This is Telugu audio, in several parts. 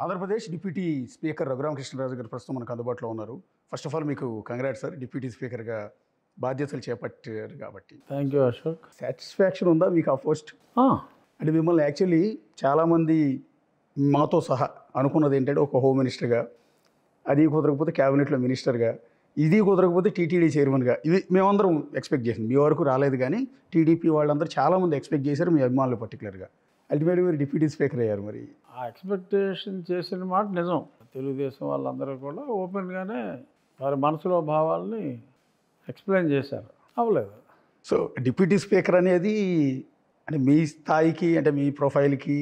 ఆంధ్రప్రదేశ్ డిప్యూటీ స్పీకర్ రఘురామకృష్ణరాజు గారు ప్రస్తుతం మనకు అందుబాటులో ఉన్నారు. ఫస్ట్ ఆఫ్ ఆల్ మీకు కంగ్రాట్స్ సార్, డిప్యూటీ స్పీకర్గా బాధ్యతలు చేపట్టారు కాబట్టి. Thank you Ashok. సాటిస్ఫాక్షన్ ఉందా మీకు ఆ పోస్ట్? అంటే మిమ్మల్ని యాక్చువల్లీ చాలామంది మాతో సహా అనుకున్నది ఏంటంటే ఒక హోమ్ మినిస్టర్గా, అది కుదరకపోతే క్యాబినెట్లో మినిస్టర్గా, ఇది కుదరకపోతే టీటీడీ చైర్మన్గా, ఇవి మేమందరం ఎక్స్పెక్ట్ చేసింది. మీ వరకు రాలేదు కానీ టీడీపీ వాళ్ళందరూ చాలామంది ఎక్స్పెక్ట్ చేశారు, మీ అభిమానులు పర్టికులర్గా. అల్టిమేట్గా మీరు డిప్యూటీ స్పీకర్ అయ్యారు. మరి ఆ ఎక్స్పెక్టేషన్ చేసిన మాట నిజం. తెలుగుదేశం వాళ్ళందరూ కూడా ఓపెన్గానే వారి మనసులో భావాల్ని ఎక్స్ప్లెయిన్ చేశారు. అవ్వలేదు. సో డిప్యూటీ స్పీకర్ అనేది అంటే మీ స్థాయికి, అంటే మీ ప్రొఫైల్కి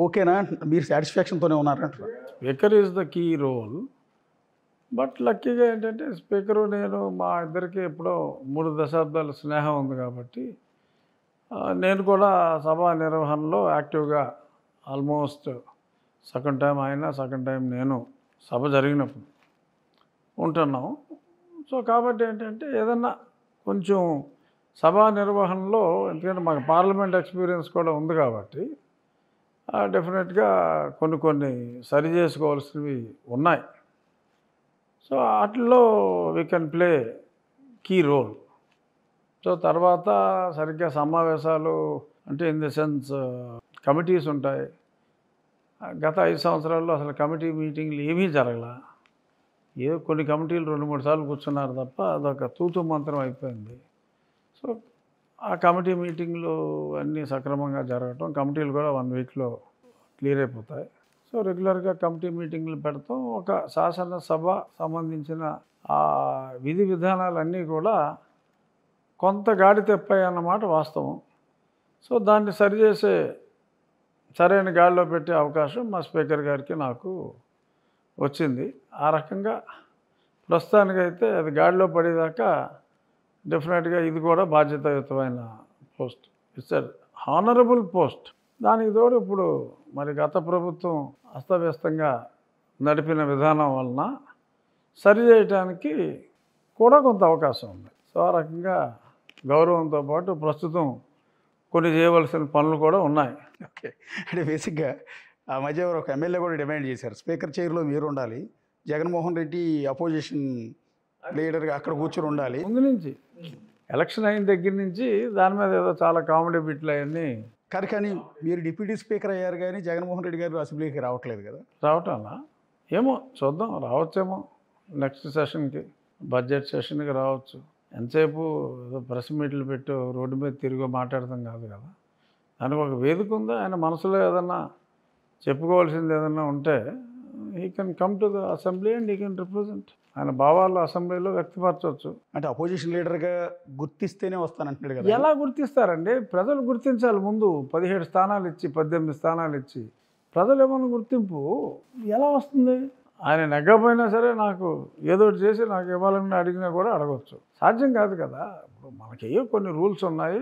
ఓకేనా? మీరు సాటిస్ఫాక్షన్తోనే ఉన్నారంటారు? Speaker is the key role. But లక్కీగా ఏంటంటే స్పీకరు నేను మా ఇద్దరికి ఎప్పుడో 3 దశాబ్దాల స్నేహం ఉంది కాబట్టి నేను కూడా సభా నిర్వహణలో యాక్టివ్గా ఆల్మోస్ట్ సగం టైం ఆయన, సగం టైం నేను సభ జరిగినప్పుడు ఉంటున్నాం. సో కాబట్టి ఏంటంటే ఏదన్నా కొంచెం సభా నిర్వహణలో, ఎందుకంటే మాకు పార్లమెంట్ ఎక్స్పీరియన్స్ కూడా ఉంది కాబట్టి డెఫినెట్గా కొన్ని సరి చేసుకోవాల్సినవి ఉన్నాయి. సో వాటిల్లో we can play key role. So తర్వాత సరిగ్గా సమావేశాలు అంటే ఇన్ ది సెన్స్ కమిటీస్ ఉంటాయి. గత 5 సంవత్సరాల్లో అసలు కమిటీ మీటింగ్లు ఏమీ జరగల. ఏదో కొన్ని కమిటీలు 2-3 సార్లు కూర్చున్నారు తప్ప అదొక తూతు మంత్రం అయిపోయింది. సో ఆ కమిటీ మీటింగ్లు అన్నీ సక్రమంగా జరగటం, కమిటీలు కూడా 1 వీక్లో క్లియర్ అయిపోతాయి. సో రెగ్యులర్గా కమిటీ మీటింగ్లు పెడతాం. ఒక శాసనసభ సంబంధించిన ఆ విధి విధానాలన్నీ కూడా కొంత గాడి తెప్పాయి అన్నమాట వాస్తవం. సో దాన్ని సరిచేసే, సరైన గాడిలో పెట్టే అవకాశం మా స్పీకర్ గారికి నాకు వచ్చింది. ఆ రకంగా ప్రస్తుతానికైతే అది గాడిలో పడేదాకా డెఫినెట్గా ఇది కూడా బాధ్యతాయుతమైన post. It's a honourable post. దానికి తోడు ఇప్పుడు మరి గత ప్రభుత్వం అస్తవ్యస్తంగా నడిపిన విధానం వలన సరి చేయడానికి కూడా కొంత అవకాశం ఉంది. సో ఆ రకంగా గౌరవంతో పాటు ప్రస్తుతం కొన్ని చేయవలసిన పనులు కూడా ఉన్నాయి. ఓకే. అంటే బేసిక్గా ఆ మధ్య ఒక ఎమ్మెల్యే కూడా డిమాండ్ చేశారు, స్పీకర్ చైర్లో మీరు ఉండాలి, జగన్మోహన్ రెడ్డి అపోజిషన్ లీడర్గా అక్కడ కూర్చొని ఉండాలి. ముందు నుంచి ఎలక్షన్ అయిన దగ్గర నుంచి దాని మీద ఏదో చాలా కామెడీ బిట్లు అవన్నీ. కానీ మీరు డిప్యూటీ స్పీకర్ అయ్యారు కానీ జగన్మోహన్ రెడ్డి గారు అసెంబ్లీకి రావట్లేదు కదా? రావటంలా ఏమో చూద్దాం, రావచ్చేమో నెక్స్ట్ సెషన్కి, బడ్జెట్ సెషన్కి రావచ్చు. ఎంతసేపు ఏదో ప్రెస్ మీట్లు పెట్టు రోడ్డు మీద తిరిగి మాట్లాడతాం కాదు కదా. దానికి ఒక వేదిక ఉందా, ఆయన మనసులో ఏదన్నా చెప్పుకోవాల్సింది ఏదన్నా ఉంటే he can come to the assembly and he can represent. ఆయన భావాలు అసెంబ్లీలో వ్యక్తపరచవచ్చు. అంటే అపోజిషన్ లీడర్గా గుర్తిస్తేనే వస్తానంటున్నాడు కదా? ఎలా గుర్తిస్తారండి? ప్రజలు గుర్తించాలి ముందు. 17 స్థానాలు ఇచ్చి, 18 స్థానాలు ఇచ్చి ప్రజలు ఏమన్నా గుర్తింపు ఎలా వస్తుంది? ఆయన నెగ్గపోయినా సరే నాకు ఏదో ఒకటి చేసి నాకు ఇవ్వాలని అడిగినా కూడా అడగవచ్చు. సాధ్యం కాదు కదా. ఇప్పుడు మనకి కొన్ని రూల్స్ ఉన్నాయి,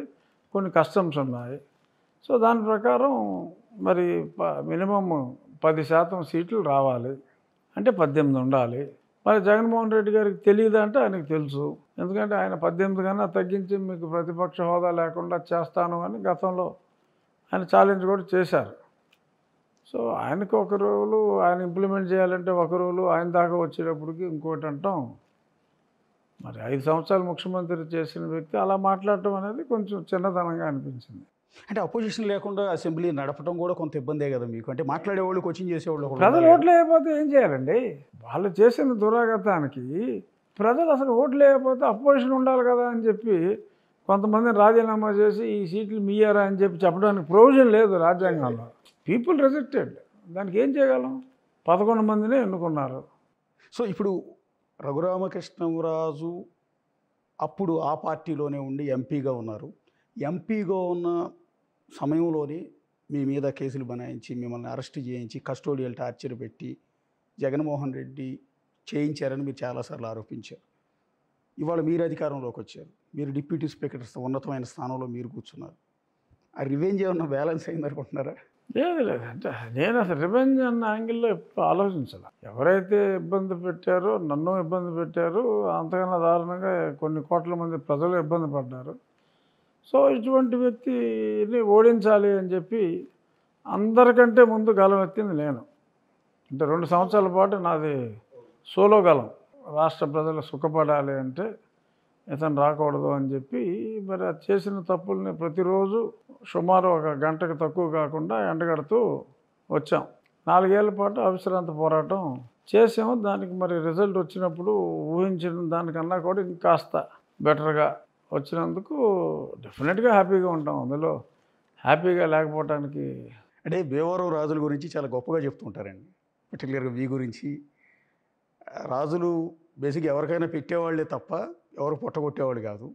కొన్ని కస్టమ్స్ ఉన్నాయి. సో దాని ప్రకారం మరి మినిమం 10% సీట్లు రావాలి అంటే 18 ఉండాలి. మరి జగన్మోహన్ రెడ్డి గారికి తెలియదు అంటే ఆయనకు తెలుసు. ఎందుకంటే ఆయన 18 కన్నా తగ్గించి మీకు ప్రతిపక్ష హోదా లేకుండా చేస్తాను అని గతంలో ఆయన ఛాలెంజ్ కూడా చేశారు. సో ఆయనకు ఒక రూలు ఆయన ఇంప్లిమెంట్ చేయాలంటే ఒక రూలు, ఆయన దాకా వచ్చేటప్పటికి ఇంకోటి అంటాం. మరి 5 సంవత్సరాలు ముఖ్యమంత్రి చేసిన వ్యక్తి అలా మాట్లాడటం అనేది కొంచెం చిన్నతనంగా అనిపించింది. అంటే అపోజిషన్ లేకుండా అసెంబ్లీ నడపడం కూడా కొంత ఇబ్బందే కదా మీకు? అంటే మాట్లాడేవాళ్ళు, కోచింగ్ చేసేవాళ్ళు ప్రజలు ఓట్లు వేయకపోతే ఏం చేయాలండి? వాళ్ళు చేసిన దురాగతానికి ప్రజలు అసలు ఓట్లు వేయకపోతే అపోజిషన్ ఉండాలి కదా అని చెప్పి కొంతమందిని రాజీనామా చేసి ఈ సీట్లు మీయారా అని చెప్పి చెప్పడానికి ప్రొవిజన్ లేదు రాజ్యాంగంలో. People rejected. దానికి ఏం చేయగలం? 11 మందినే ఎన్నుకున్నారు. సో ఇప్పుడు రఘురామకృష్ణరాజు అప్పుడు ఆ పార్టీలోనే ఉండి ఎంపీగా ఉన్నారు. ఎంపీగా ఉన్న సమయంలోనే మీ మీద కేసులు బనాయించి, మిమ్మల్ని అరెస్ట్ చేయించి, కస్టోడియల్ టార్చర్ పెట్టి జగన్మోహన్ రెడ్డి చేయించారని మీరు చాలాసార్లు ఆరోపించారు. ఇవాళ మీరు అధికారంలోకి వచ్చారు, మీరు డిప్యూటీ స్పీకర్ ఉన్నతమైన స్థానంలో మీరు కూర్చున్నారు. ఆ రివెంజ్ ఏమన్నా బ్యాలెన్స్ అయిందనుకుంటున్నారా? లేదు. అంటే నేను అసలు రివెంజ్ అన్న యాంగిల్లో ఎప్పుడు ఆలోచించాలి. ఎవరైతే ఇబ్బంది పెట్టారో, నన్ను ఇబ్బంది పెట్టారో, అంతకన్నా దారుణంగా కొన్ని కోట్ల మంది ప్రజలు ఇబ్బంది పడ్డారు. సో ఇటువంటి వ్యక్తిని ఓడించాలి అని చెప్పి అందరికంటే ముందు గలమెత్తింది నేను. అంటే 2 సంవత్సరాల పాటు నాది సోలో గలం. రాష్ట్ర ప్రజలు సుఖపడాలి అంటే ఇతను రాకూడదు అని చెప్పి మరి అది చేసిన తప్పుల్ని ప్రతిరోజు సుమారు 1 గంటకు తక్కువ కాకుండా ఎండగడుతూ వచ్చాం. 4 ఏళ్ల పాటు అవిశ్రాంత పోరాటం చేసాము. దానికి మరి రిజల్ట్ వచ్చినప్పుడు ఊహించిన దానికన్నా కూడా ఇంకాస్త బెటర్గా వచ్చినందుకు డెఫినెట్గా హ్యాపీగా ఉంటాం. అందులో హ్యాపీగా లేకపోవటానికి అంటే భీమవరం రాజుల గురించి చాలా గొప్పగా చెప్తుంటారండి. పర్టికులర్గా మీ గురించి. రాజులు బేసిక్గా ఎవరికైనా పెట్టేవాళ్ళే తప్ప ఎవరు పొట్టగొట్టేవాళ్ళు కాదు.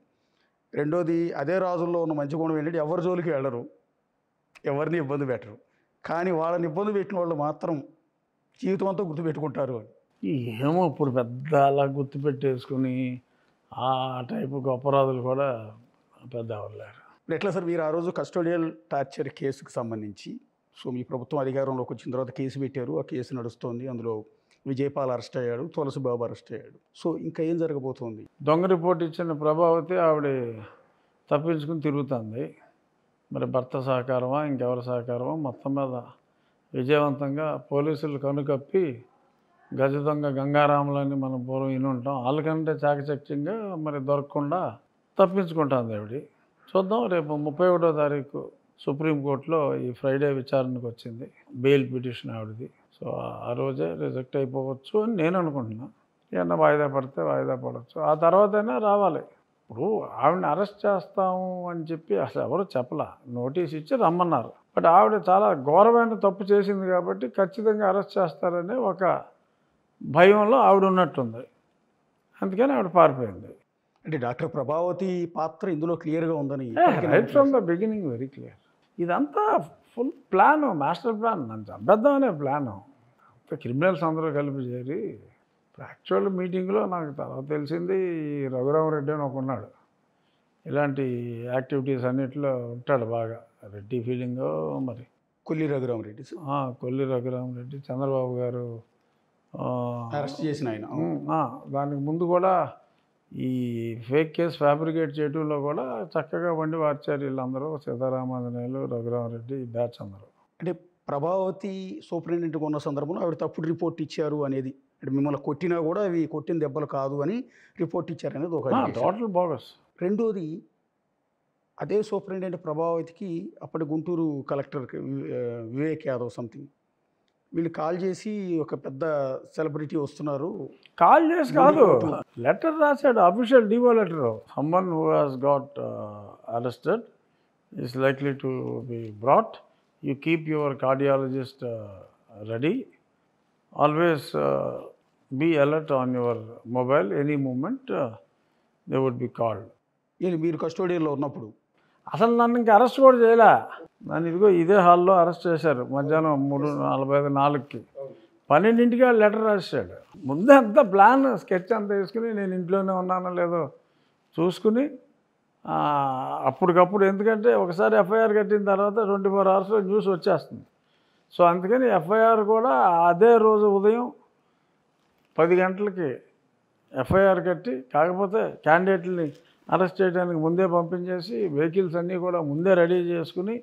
రెండోది అదే రాజుల్లో ఉన్న మంచి గుణం ఏంటంటే ఎవరి జోలికి వెళ్ళరు, ఎవరిని ఇబ్బంది పెట్టరు. కానీ వాళ్ళని ఇబ్బంది పెట్టిన వాళ్ళు మాత్రం జీవితం అంతా గుర్తుపెట్టుకుంటారు అని. ఏమో ఇప్పుడు పెద్ద అలా గుర్తుపెట్టేసుకుని ఆ టైపు గొప్ప రాజులు కూడా పెద్ద అవ్వలేరు. ఇప్పుడు ఎట్లా సార్ మీరు ఆ రోజు కస్టోడియల్ టార్చర్ కేసుకు సంబంధించి మీ ప్రభుత్వం అధికారంలోకి వచ్చిన తర్వాత కేసు పెట్టారు. ఆ కేసు నడుస్తోంది. అందులో విజయపాల్ అరెస్ట్ అయ్యాడు, తులసిబాబు అరెస్ట్ అయ్యాడు. ఇంకా ఏం జరగబోతోంది? దొంగ రిపోర్ట్ ఇచ్చిన ప్రభావతి ఆవిడ తప్పించుకుని తిరుగుతుంది. మరి భర్త సహకారమా ఇంకెవరి సహకారమా మొత్తం మీద విజయవంతంగా పోలీసులు కనుకప్పి గజ దొంగ గంగారాములని మనం పూర్వం విని ఉంటాం. వాళ్ళకంటే చాకచక్యంగా మరి దొరకకుండా తప్పించుకుంటుంది ఆవిడ. చూద్దాం. రేపు 31వ తారీఖు సుప్రీంకోర్టులో ఈ ఫ్రైడే విచారణకు వచ్చింది బెయిల్ పిటిషన్ ఆవిడది. సో ఆ రోజే రిజెక్ట్ అయిపోవచ్చు అని నేను అనుకుంటున్నా. ఏమన్నా వాయిదా పడితే వాయిదా పడవచ్చు. ఆ తర్వాతైనా రావాలి. ఇప్పుడు ఆవిడని అరెస్ట్ చేస్తాము అని చెప్పి అసలు ఎవరు చెప్పలా. నోటీస్ ఇచ్చి రమ్మన్నారు. బట్ ఆవిడ చాలా ఘోరమైన తప్పు చేసింది కాబట్టి ఖచ్చితంగా అరెస్ట్ చేస్తారనే ఒక భయంలో ఆవిడ ఉన్నట్టుంది. అందుకని ఆవిడ పారిపోయింది. అంటే డాక్టర్ ప్రభావతి పాత్ర ఇందులో క్లియర్గా ఉందని right from the beginning very clear. ఇదంతా ఫుల్ ప్లాను, మాస్టర్ ప్లాన్. నన్ను చంపేద్దాం అనే ప్లాను. క్రిమినల్స్ అందరూ కలిపి చేరి యాక్చువల్ మీటింగ్లో నాకు తర్వాత తెలిసింది రఘురామరెడ్డి అని ఒక ఉన్నాడు. ఇలాంటి యాక్టివిటీస్ అన్నింటిలో ఉంటాడు బాగా. రెడ్డి ఫీలింగో మరి కొల్లి రఘురామరెడ్డి. కొల్లి రఘురామరెడ్డి చంద్రబాబు గారు అరెస్ట్ చేసిన ఆయన. దానికి ముందు కూడా ఈ ఫేక్ కేసు ఫ్యాబ్రికేట్ చేయడంలో కూడా చక్కగా వండి వార్చారు వీళ్ళందరూ. సీతారామాంజనేయులు, రఘురామరెడ్డి, ఈ బ్యాచ్ అందరూ. అంటే ప్రభావతి సూపరింటెండెంట్గా ఉన్న సందర్భంలో ఆవిడ తప్పుడు రిపోర్ట్ ఇచ్చారు అనేది, అంటే మిమ్మల్ని కొట్టినా కూడా అవి కొట్టిన దెబ్బలు కాదు అని రిపోర్ట్ ఇచ్చారు అనేది ఒక టోటల్ బోగస్. రెండోది, అదే సూపరింటెండెంట్ ప్రభావతికి అప్పటి గుంటూరు కలెక్టర్ వివేక్ యాదవ్ సంథింగ్ వీళ్ళు కాల్ చేసి ఒక పెద్ద సెలబ్రిటీ వస్తున్నారు, కాల్ చేసి కాదు లెటర్ రాశాడు, official DO letter. Someone who has got arrested is likely to be brought. You keep your cardiologist ready. Always be alert on your mobile. Any moment they would be called. మీరు కస్టోడియన్లో ఉన్నప్పుడు అసలు నన్ను ఇంకా అరెస్ట్ కూడా చేయలే. నన్ను ఇదిగో ఇదే హాల్లో అరెస్ట్ చేశారు మధ్యాహ్నం 3:45, 4కి. 12ంటికి వాళ్ళు లెటర్ రాశాడు. ముందే అంతా ప్లాన్ స్కెచ్ అంతా వేసుకుని నేను ఇంట్లోనే ఉన్నానో లేదో చూసుకుని అప్పటికప్పుడు, ఎందుకంటే ఒకసారి ఎఫ్ఐఆర్ కట్టిన తర్వాత 24 అవర్స్లో న్యూస్ వచ్చేస్తుంది. సో అందుకని ఎఫ్ఐఆర్ కూడా అదే రోజు ఉదయం 10 గంటలకి ఎఫ్ఐఆర్ కట్టి, కాకపోతే క్యాండిడేట్ని అరెస్ట్ చేయడానికి ముందే పంపించేసి వెహికల్స్ అన్నీ కూడా ముందే రెడీ చేసుకుని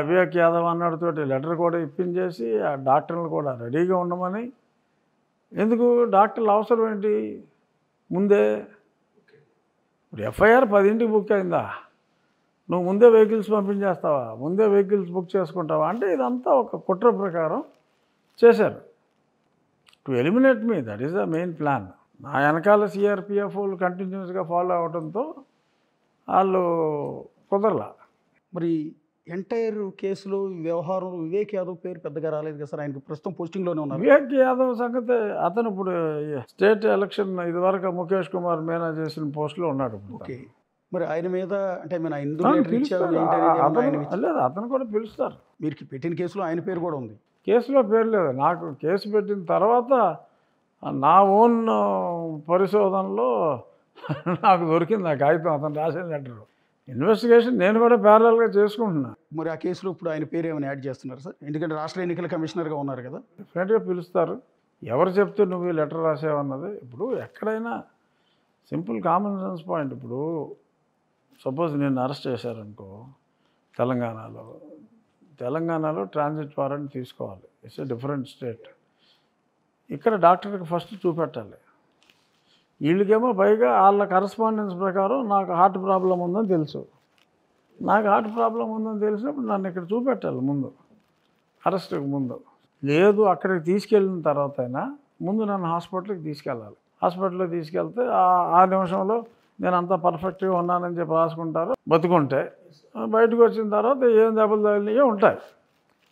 వివేక్ యాదవ్ అన్నాడితో లెటర్ కూడా ఇప్పించేసి ఆ డాక్టర్లు కూడా రెడీగా ఉండమని. ఎందుకు డాక్టర్లు అవసరం ఏంటి ముందే? ఇప్పుడు ఎఫ్ఐఆర్ 10ంటికి బుక్ అయిందా, నువ్వు ముందే వెహికల్స్ పంపించేస్తావా, ముందే వెహికల్స్ బుక్ చేసుకుంటావా అంటే ఇదంతా ఒక కుట్ర ప్రకారం చేశారు. To eliminate me, that is the main plan. నా వెనకాల సిఆర్పిఎఫ్ వాళ్ళు కంటిన్యూస్గా ఫాలో అవడంతో వాళ్ళు కుదరలా. మరి ఎంటైర్ కేసులో వ్యవహారం వివేక్ యాదవ్ పేరు పెద్దగా రాలేదు కదా సార్? ఆయనకు ప్రస్తుతం పోస్టింగ్లోనే ఉన్నారు. వివేక్ యాదవ్ సంగతి అతను ఇప్పుడు స్టేట్ ఎలక్షన్ ఇదివరకు ముఖేష్ కుమార్ మీనా చేసిన పోస్టులో ఉన్నాడు. ఓకే. మరి ఆయన మీద అంటే లేదు, అతను కూడా పిలుస్తారు. మీరు పెట్టిన కేసులో ఆయన పేరు కూడా ఉంది. కేసులో పేరు లేదు. నాకు కేసు పెట్టిన తర్వాత నా ఓన్ పరిశోధనలో నాకు దొరికింది ఆ కాగితం, అతను రాసిన లెటరు. ఇన్వెస్టిగేషన్ నేను కూడా ప్యారలల్గా చేసుకుంటున్నా. మరి ఆ కేసులో ఇప్పుడు ఆయన పేరు ఏమైనా యాడ్ చేస్తున్నారు సార్? ఎందుకంటే రాష్ట్ర ఎన్నికల కమిషనర్గా ఉన్నారు కదా. డెఫినెట్గా పిలుస్తారు. ఎవరు చెప్తే నువ్వు ఈ లెటర్ రాసావన్నది ఇప్పుడు ఎక్కడైనా సింపుల్ కామన్ సెన్స్ పాయింట్. ఇప్పుడు సపోజ్ నేను అరెస్ట్ చేశారనుకో తెలంగాణలో ట్రాన్సిట్ వారెంట్ తీసుకోవాలి. It's a different state. ఇక్కడ డాక్టర్కి ఫస్ట్ చూపెట్టాలి. వీళ్ళకేమో పైగా వాళ్ళ కరస్పాండెన్స్ ప్రకారం నాకు హార్ట్ ప్రాబ్లం ఉందని తెలుసు. నాకు హార్ట్ ప్రాబ్లం ఉందని తెలిసినప్పుడు నన్ను ఇక్కడ చూపెట్టాలి ముందు, అరెస్ట్కి ముందు. లేదు అక్కడికి తీసుకెళ్ళిన తర్వాత అయినా ముందు నన్ను హాస్పిటల్కి తీసుకెళ్ళాలి. హాస్పిటల్లో తీసుకెళ్తే ఆ నిమిషంలో నేను అంతా పర్ఫెక్ట్గా ఉన్నానని చెప్పి రాసుకుంటారు. బతుకుంటే బయటకు వచ్చిన తర్వాత ఏం దెబ్బలు తగిలినాయో ఉంటాయి.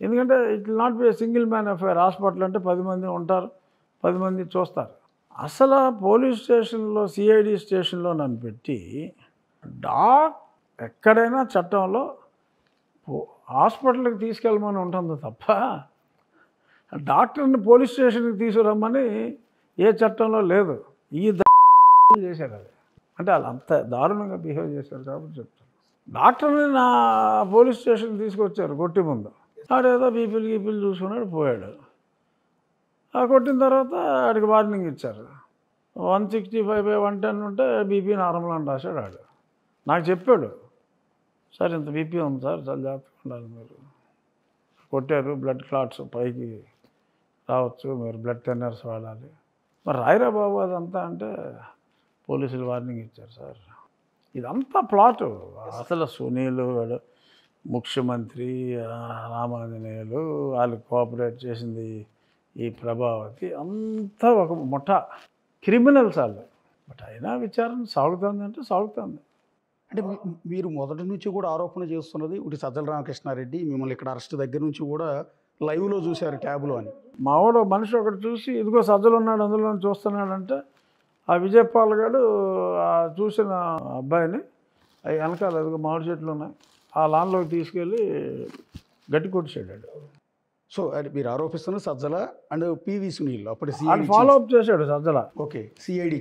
ఎందుకంటే it will not be a single man affair. Hospital అంటే 10 మంది ఉంటారు, 10 మంది చూస్తారు. అసలు పోలీస్ స్టేషన్లో సిఐడి స్టేషన్లో నన్ను పెట్టి ఎక్కడైనా చట్టంలో హాస్పిటల్కి తీసుకెళ్ళమని ఉంటుంది తప్ప డాక్టర్ని పోలీస్ స్టేషన్కి తీసుకురమ్మని ఏ చట్టంలో లేదు. ఈ చేశారు అది. అంటే వాళ్ళు అంత దారుణంగా బిహేవ్ చేశారు కాబట్టి చెప్తాను. డాక్టర్ని నా పోలీస్ స్టేషన్కి తీసుకొచ్చారు కొట్టి ముందు. ఆడేదో బీపీలు చూసుకున్నాడు, పోయాడు. కొట్టిన తర్వాత ఆడికి వార్నింగ్ ఇచ్చారు. 165/110 ఉంటే బీపీ నార్మల్ అని రాశాడు ఆడు. నాకు చెప్పాడు, సార్ ఇంత బీపీ ఉంది సార్, చాలా జాగ్రత్తగా ఉండాలి మీరు. కొట్టారు, బ్లడ్ క్లాట్స్ పైకి రావచ్చు, మీరు బ్లడ్ థిన్నర్స్ వాడాలి. మరి రాయరా బాబు అదంతా అంటే పోలీసులు వార్నింగ్ ఇచ్చారు సార్. ఇదంతా ప్లాటు. అసలు సునీల్ ముఖ్యమంత్రి, రామాంజనేయులు, వాళ్ళు కోఆపరేట్ చేసింది ఈ ప్రభావతి, అంతా ఒక ముఠా క్రిమినల్స్ వాళ్ళు. బట్ అయినా విచారణ సాగుతుంది అంటే సాగుతుంది. అంటే మీరు మొదటి నుంచి కూడా ఆరోపణ చేస్తున్నది ఒకటి సజ్జల రామకృష్ణారెడ్డి మిమ్మల్ని ఇక్కడ అరెస్ట్ దగ్గర నుంచి కూడా లైవ్లో చూశారు ట్యాబ్లో అని. మావాడు మనిషి ఒకటి చూసి ఇదిగో సజ్జలు ఉన్నాడు అందులో చూస్తున్నాడంటే ఆ విజయపాల్ గారు చూసిన అబ్బాయిని వెనకాల ఎదుగు మామిడి చెట్లు ఉన్నాయి ఆ లాన్లోకి తీసుకెళ్ళి గట్టి కొట్టేసాడు. సో అది మీరు ఆరోపిస్తున్న సజ్జల అండ్ పివి సునీల్ అప్పుడు ఫాలో అప్ చేశాడు సజ్జల. ఓకే, సిఐడి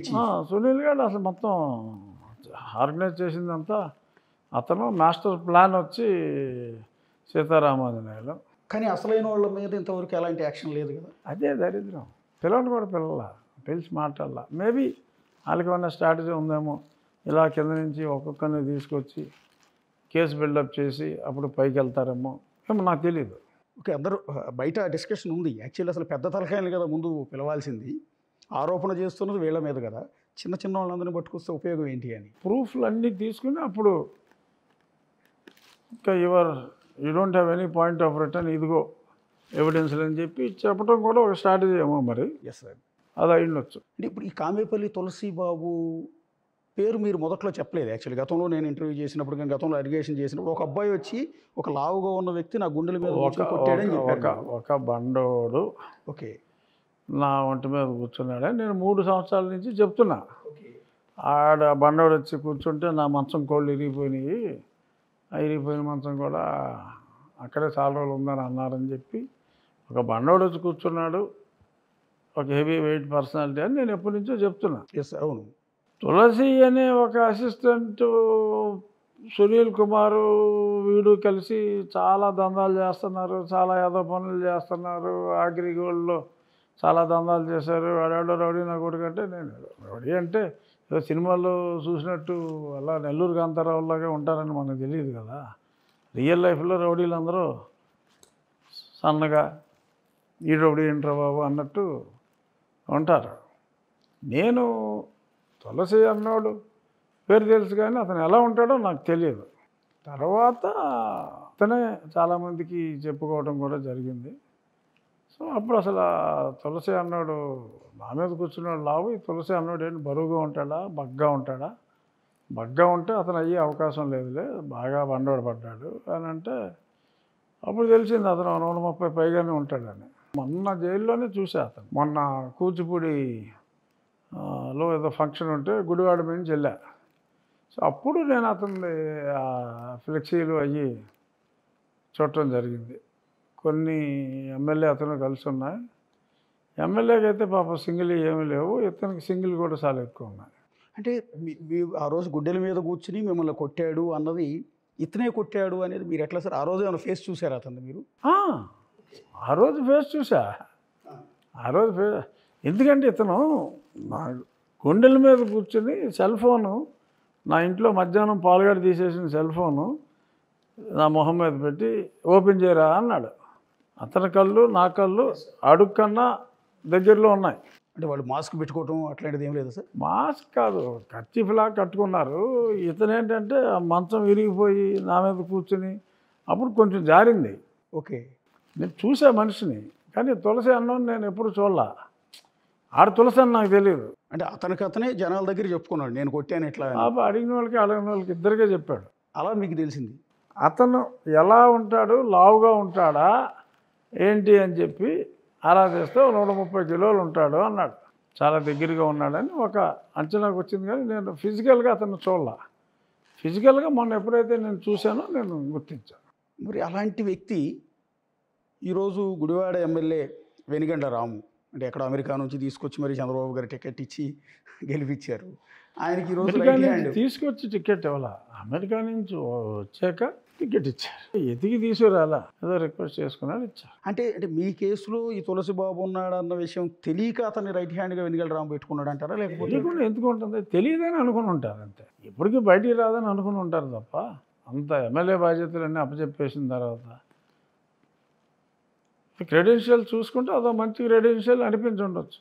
సునీల్ గారు అసలు మొత్తం ఆర్గనైజ్ చేసిందంతా అతను. మాస్టర్ ప్లాన్ వచ్చి సీతారామాంజనేయులు. కానీ అసలైన వాళ్ళ మీద ఇంతవరకు ఎలాంటి యాక్షన్ లేదు కదా. అదే దరిద్రం. పిల్లలు కూడా పిలిచి మాట్లాడాల. మేబీ వాళ్ళకి ఏమైనా స్ట్రాటజీ ఉందేమో, ఇలా కింద నుంచి ఒక్కొక్కరిని తీసుకొచ్చి కేసు బిల్డప్ చేసి అప్పుడు పైకి వెళ్తారేమో, ఏమో నాకు తెలియదు. ఓకే, అందరూ బయట డిస్కషన్ ఉంది. యాక్చువల్లీ అసలు పెద్ద తలకాయలు కదా ముందు పిలవాల్సింది. ఆరోపణ చేస్తున్నది వీళ్ళ మీద కదా, చిన్న చిన్న వాళ్ళందరినీ పట్టుకొస్తే ఉపయోగం ఏంటి అని. ప్రూఫ్లు అన్నీ తీసుకుని అప్పుడు ఇంకా you don't have any point of return, ఇదిగో ఎవిడెన్స్లు అని చెప్పి చెప్పడం కూడా ఒక స్ట్రాటజీ ఏమో మరి. ఎస్ సార్, అది అయ్యుండొచ్చు. అంటే ఇప్పుడు ఈ కామేపల్లి తులసిబాబు పేరు మీరు మొదట్లో చెప్పలేదు. యాక్చువల్లీ గతంలో నేను ఇంటర్వ్యూ చేసినప్పుడు కానీ గతంలో అలిగేషన్ చేసినప్పుడు ఒక అబ్బాయి వచ్చి ఒక లావుగా ఉన్న వ్యక్తి నా గుండెల మీద కొట్టాడని చెప్పారు. ఒక బండోడు ఓకే నా ఒంటి మీద కూర్చున్నాడని నేను 3 సంవత్సరాల నుంచి చెప్తున్నా. ఆడ బండోడు వచ్చి కూర్చుంటే నా మంచం కోళ్ళు ఇరిగిపోయినాయి, ఆ ఇరిగిపోయిన మంచం కూడా అక్కడే చాలా రోజులు ఉందని అన్నారని చెప్పి ఒక బండోడు వచ్చి కూర్చున్నాడు, ఒక హెవీ వెయిట్ పర్సనాలిటీ అని నేను ఎప్పటి నుంచో చెప్తున్నా. ఎస్ అవును. తులసి అనే ఒక అసిస్టెంట్ సునీల్ కుమారు వీడు కలిసి చాలా దందాలు చేస్తున్నారు, చాలా ఏదో పనులు చేస్తున్నారు. అగ్రిగోల్డ్లో చాలా దందాలు చేశారు. వాడెవడో రౌడీ నా కొడుకంటే, నేను రౌడీ అంటే ఏదో సినిమాల్లో చూసినట్టు అలా నెల్లూరు కాంతారావులాగా ఉంటారని మనకు తెలియదు కదా. రియల్ లైఫ్లో రౌడీలు అందరూ సన్నగా ఈ రౌడీ ఏంట్రా బాబు అన్నట్టు ఉంటారు. నేను తులసి అన్నోడు పేరు తెలుసు కానీ అతను ఎలా ఉంటాడో నాకు తెలియదు. తర్వాత అతనే చాలామందికి చెప్పుకోవడం కూడా జరిగింది. సో అప్పుడు అసలు తులసి అన్నోడు నా మీద కూర్చున్నాడు లావు, ఈ తులసి అన్నోడు ఏంటి బరువుగా ఉంటాడా బగ్గా ఉంటాడా? బగ్గా ఉంటే అతను అయ్యే అవకాశం లేదులే, బాగా బండోడు పడ్డాడు అని అంటే అప్పుడు తెలిసింది అతను 130 పైగానే ఉంటాడని. మొన్న జైల్లోనే చూసా అతను. మొన్న కూచిపూడిలో ఏదో ఫంక్షన్ ఉంటే గుడివాడ నుంచి వెళ్ళా. సో అప్పుడు నేను అతన్ని ఫ్లెక్సీలు అయ్యి చూడటం జరిగింది. కొన్ని ఎమ్మెల్యే అతను కలిసి ఉన్నాయి. ఎమ్మెల్యేకి అయితే పాప సింగిల్ ఏమీ లేవు, ఇతనికి సింగిల్ కూడా చాలా ఎక్కువ ఉన్నాయి. అంటే మీ ఆ రోజు గుడ్డెల మీద కూర్చుని మిమ్మల్ని కొట్టాడు అన్నది ఇతనే కొట్టాడు అనేది మీరు ఎట్లా సార్? ఆ రోజు ఏమైనా ఫేస్ చూసారా అతను మీరు? ఆ రోజు ఫేస్ చూసా. ఆ రోజు ఎందుకంటే ఇతను నా గుండెల మీద కూర్చుని సెల్ ఫోను, నా ఇంట్లో మధ్యాహ్నం పాలుగాడు తీసేసిన సెల్ ఫోను నా మొహం మీద పెట్టి ఓపెన్ చేయరా అన్నాడు. అతని కళ్ళు నా కళ్ళు అడుక్కన్నా దగ్గరలో ఉన్నాయి. అంటే వాళ్ళు మాస్క్ పెట్టుకోవటం అట్లాంటిది ఏం లేదు సార్? మాస్క్ కాదు, కర్చీఫ్లా కట్టుకున్నారు. ఇతనేంటంటే ఆ మంచం విరిగిపోయి నా మీద కూర్చుని అప్పుడు కొంచెం జారింది. ఓకే. నేను చూసా మనిషిని, కానీ తులసి అన్నం నేను ఎప్పుడు చూడలా. ఆడ తులసి అని నాకు తెలియదు. అంటే అతనే జనాల దగ్గర చెప్పుకున్నాడు నేను కొట్టాను ఇట్లా అని. అడిగిన వాళ్ళకి అడగిన వాళ్ళకి ఇద్దరికే చెప్పాడు. అలా మీకు తెలిసింది? అతను ఎలా ఉంటాడు, లావుగా ఉంటాడా ఏంటి అని చెప్పి ఆరాధిస్తే 130 కిలోలు ఉంటాడు అన్నాడు. చాలా దగ్గరగా ఉన్నాడని ఒక అంచనాకు వచ్చింది, కానీ నేను ఫిజికల్గా అతను చూడలా. ఫిజికల్గా మొన్న ఎప్పుడైతే నేను చూశానో నేను గుర్తించాను. మరి అలాంటి వ్యక్తి ఈరోజు గుడివాడ ఎమ్మెల్యే వెనిగండ్ల రాము, అంటే ఎక్కడ అమెరికా నుంచి తీసుకొచ్చి మరి చంద్రబాబు గారు టికెట్ ఇచ్చి గెలిపించారు. ఆయనకి ఈరోజు అమెరికా రైట్ నుంచి హ్యాండ్. తీసుకొచ్చి టికెట్ ఇవ్వాల, అమెరికా నుంచి వచ్చాక టికెట్ ఇచ్చారు. ఎతికి తీసుకురాలా, ఏదో రిక్వెస్ట్ చేసుకున్నాడు, ఇచ్చారు. అంటే అంటే మీ కేసులో ఈ తులసి బాబు ఉన్నాడు అన్న విషయం తెలియక అతన్ని రైట్ హ్యాండ్గా వెనిగండ్ల రాము పెట్టుకున్నాడు అంటారా? లేకపోతే తెలియకుండా ఎందుకు ఉంటుంది? తెలియదని అనుకుని ఉంటారు అంతే. ఇప్పటికీ బయటికి రాదని అనుకుని ఉంటారు తప్ప, అంత ఎమ్మెల్యే బాధ్యతలన్నీ అప్పచెప్పేసిన తర్వాత క్రెడెన్షియల్ చూసుకుంటే అదో మంచి క్రెడెన్షియల్ అనిపించి ఉండొచ్చు.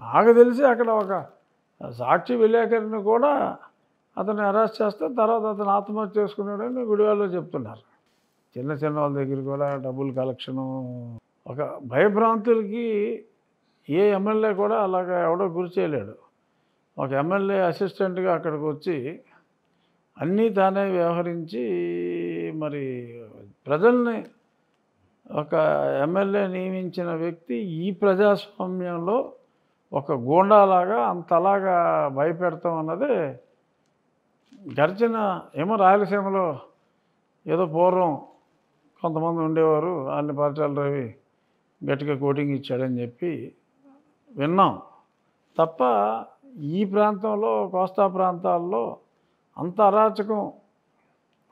నాకు తెలిసి అక్కడ ఒక సాక్షి విలేకరిని కూడా అతన్ని అరెస్ట్ చేస్తే తర్వాత అతను ఆత్మహత్య చేసుకున్నాడని గుడివాడలో చెప్తున్నారు. చిన్న చిన్న వాళ్ళ దగ్గర కూడా డబ్బులు కలెక్షను, ఒక భయభ్రాంతులకి ఏ ఎమ్మెల్యే కూడా అలాగ ఎవడో గురి చేయలేడు. ఒక ఎమ్మెల్యే అసిస్టెంట్గా అక్కడికి వచ్చి అన్నీ తానే వ్యవహరించి మరి ప్రజల్ని, ఒక ఎమ్మెల్యే నియమించిన వ్యక్తి ఈ ప్రజాస్వామ్యంలో ఒక గూండాలాగా అంతలాగా భయపెడతాం అన్నదే గడిచిన ఏమో రాయలసీమలో ఏదో పూర్వం కొంతమంది ఉండేవారు, వాళ్ళని పరిటాల రవి గట్టిగా కోటింగ్ ఇచ్చాడని చెప్పి విన్నాం తప్ప, ఈ ప్రాంతంలో కోస్తా ప్రాంతాల్లో అంత అరాచకం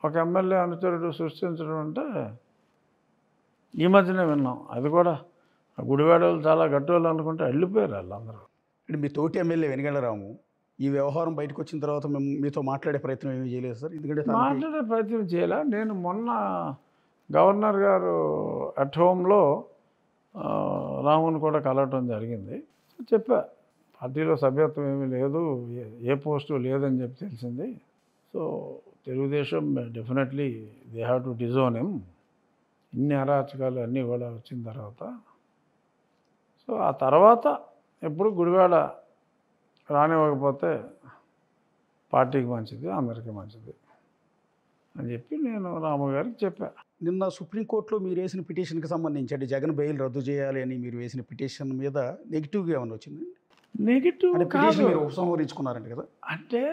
ఒక ఎమ్మెల్యే అనుచరుడు సృష్టించడం అంటే ఈ మధ్యనే విన్నాం. అది కూడా గుడివాడ వాళ్ళు చాలా గట్టి వాళ్ళు అనుకుంటే వెళ్ళిపోయారు వాళ్ళందరూ. అంటే మీ తోటి ఎమ్మెల్యే వెనిగండ్ల రాము ఈ వ్యవహారం బయటకు వచ్చిన తర్వాత మేము మీతో మాట్లాడే ప్రయత్నం ఏమీ చేయలేదు సార్? ఎందుకంటే మాట్లాడే ప్రయత్నం చేయాల. నేను మొన్న గవర్నర్ గారు అట్ హోమ్లో రాముని కూడా కలవటం జరిగింది. చెప్పా, పార్టీలో సభ్యత్వం ఏమీ లేదు, ఏ పోస్టు లేదని చెప్పి తెలిసింది. So Telugu Desam definitely they have to disown him. ఇన్ని అరాచకాలు అన్నీ కూడా వచ్చిన తర్వాత, సో ఆ తర్వాత ఎప్పుడు గుడివాడ రానివ్వకపోతే పార్టీకి మంచిది, అందరికీ మంచిది అని చెప్పి నేను రాము గారికి చెప్పా. నిన్న సుప్రీంకోర్టులో మీరు వేసిన పిటిషన్కి సంబంధించి, అంటే జగన్ బెయిల్ రద్దు చేయాలి అని మీరు వేసిన పిటిషన్ మీద నెగిటివ్గా ఏమైనా వచ్చింది? నెగిటివ్ అంటే కాదు, పిటిషన్ మీరు ఉపసంహరించుకున్నారంట కదా? అంటే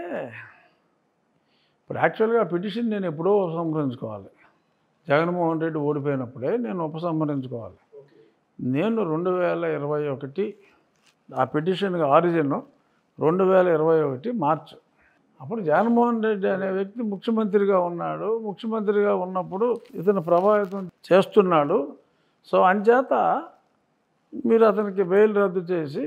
ఇప్పుడు యాక్చువల్గా పిటిషన్ నేను ఎప్పుడో ఉపసంహరించుకోవాలి. జగన్మోహన్ రెడ్డి ఓడిపోయినప్పుడే నేను ఉపసంహరించుకోవాలి. నేను 2021 ఆ పిటిషన్కి ఆరిజిన్ 2021 మార్చ్. అప్పుడు జగన్మోహన్ రెడ్డి అనే వ్యక్తి ముఖ్యమంత్రిగా ఉన్నాడు. ముఖ్యమంత్రిగా ఉన్నప్పుడు ఇతను ప్రభావితం చేస్తున్నాడు. సో అంచేత మీరు అతనికి బెయిల్ రద్దు చేసి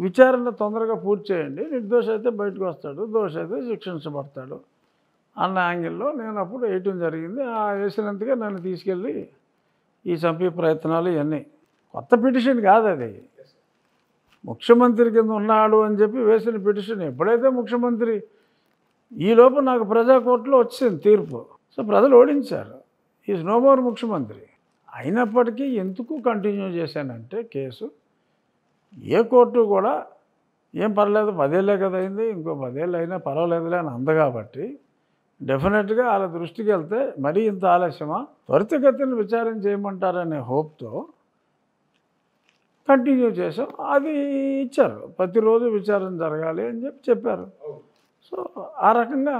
విచారణ తొందరగా పూర్తి చేయండి, నిర్దోష అయితే బయటకు వస్తాడు, దోష అయితే శిక్షించబడతాడు అన్న యాంగిల్లో నేను అప్పుడు వేయటం జరిగింది. ఆ వేసినందుకే నన్ను తీసుకెళ్ళి ఈ చంపే ప్రయత్నాలు ఇవన్నీ. కొత్త పిటిషన్ కాదు అది, ముఖ్యమంత్రి కింద ఉన్నాడు అని చెప్పి వేసిన పిటిషన్. ఎప్పుడైతే ముఖ్యమంత్రి ఈలోపు నాకు ప్రజాకోర్టులో వచ్చింది తీర్పు, సో ప్రజలు ఓడించారు, ఈజ్ నో మోర్ ముఖ్యమంత్రి. అయినప్పటికీ ఎందుకు కంటిన్యూ చేశానంటే కేసు ఏ కోర్టు కూడా ఏం పర్లేదు 10 ఏళ్ళే కదా అయింది, ఇంకో 10 ఏళ్ళు అయినా పర్వాలేదులే అని అంది. కాబట్టి డెఫినెట్గా వాళ్ళ దృష్టికి వెళ్తే మరీ ఇంత ఆలస్యమా, త్వరితగతిని విచారణ చేయమంటారనే హోప్తో కంటిన్యూ చేసాం. అది ఇచ్చారు, ప్రతిరోజు విచారణ జరగాలి అని చెప్పారు. సో ఆ రకంగా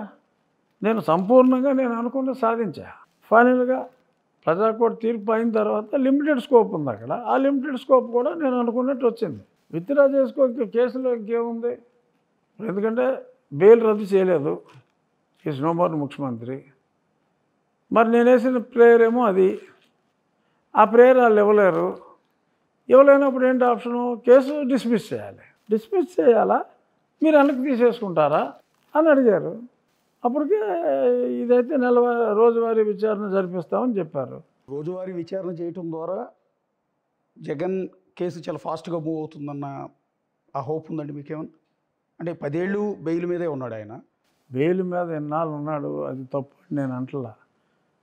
నేను సంపూర్ణంగా నేను అనుకున్న సాధించా. ఫైనల్గా ప్రజాకోర్టు తీర్పు అయిన తర్వాత లిమిటెడ్ స్కోప్ ఉంది అక్కడ. ఆ లిమిటెడ్ స్కోప్ కూడా నేను అనుకున్నట్టు వచ్చింది. విత్డ్రా చేసుకో, కేసులో ఇంకేముంది, ఎందుకంటే బెయిల్ రద్దు చేయలేదు, ఈజ్ నో మోర్ ముఖ్యమంత్రి. మరి నేను వేసిన ప్రేయర్ ఏమో అది, ఆ ప్రేయర్ వాళ్ళు ఇవ్వలేరు. ఇవ్వలేనప్పుడు ఏంటి ఆప్షను? కేసు డిస్మిస్ చేయాలి. డిస్మిస్ చేయాలా, మీరు వెనక్కి తీసేసుకుంటారా అని అడిగారు. అప్పటికే ఇదైతే రోజువారీ విచారణ జరిపిస్తామని చెప్పారు. రోజువారీ విచారణ చేయటం ద్వారా జగన్ కేసు చాలా ఫాస్ట్గా మూవ్ అవుతుందన్న ఆ హోప్ ఉందండి మీకేమన్నా? అంటే 10 ఏళ్ళు బెయిల్ మీదే ఉన్నాడు ఆయన. బెయిల్ మీద ఎన్నాళ్ళు ఉన్నాడు అది తప్పు అని నేను అంటలా.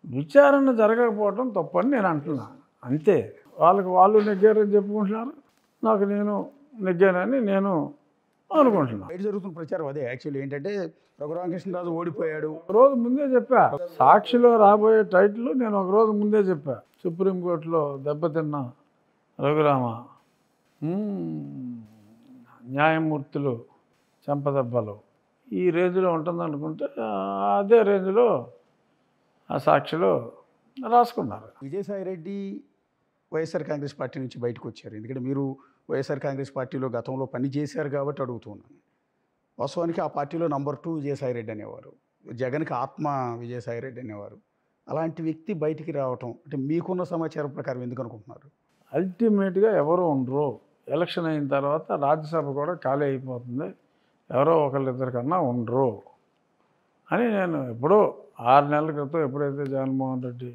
విచారణ జరగకపోవటం తప్పు అని నేను అంటున్నా అంతే. వాళ్ళు నెగ్గారని చెప్పుకుంటున్నారు, నాకు నేను నెగ్గానని నేను అనుకుంటున్నా. బయట జరుగుతున్న ప్రచారం అదే. యాక్చువల్లీ ఏంటంటే రఘురామకృష్ణరాజు ఓడిపోయాడు. ఒక రోజు ముందే చెప్పా, సాక్షిలో రాబోయే టైటిల్ నేను ఒక రోజు ముందే చెప్పా. సుప్రీంకోర్టులో దెబ్బతిన్న రఘురామ, న్యాయమూర్తులు చెంపదెబ్బలు ఈ రేంజ్లో ఉంటుందనుకుంటే అదే రేంజ్లో ఆ సాక్షిలో రాసుకున్నారు. విజయసాయిరెడ్డి వైఎస్ఆర్ కాంగ్రెస్ పార్టీ నుంచి బయటకు వచ్చారు. ఎందుకంటే మీరు వైఎస్ఆర్ కాంగ్రెస్ పార్టీలో గతంలో పని చేశారు కాబట్టి అడుగుతున్నాను. వాస్తవానికి ఆ పార్టీలో నంబర్ 2 విజయసాయిరెడ్డి అనేవారు. జగన్కి ఆత్మ విజయసాయిరెడ్డి అనేవారు. అలాంటి వ్యక్తి బయటికి రావటం అంటే మీకున్న సమాచారం ప్రకారం ఎందుకు అనుకుంటున్నారు? అల్టిమేట్గా ఎవరు ఉండరు. ఎలక్షన్ అయిన తర్వాత రాజ్యసభ కూడా ఖాళీ అయిపోతుంది, ఎవరో ఒకళ్ళిద్దరి కన్నా ఉండరు అని నేను ఎప్పుడో 6 నెలల క్రితం ఎప్పుడైతే జగన్మోహన్ రెడ్డి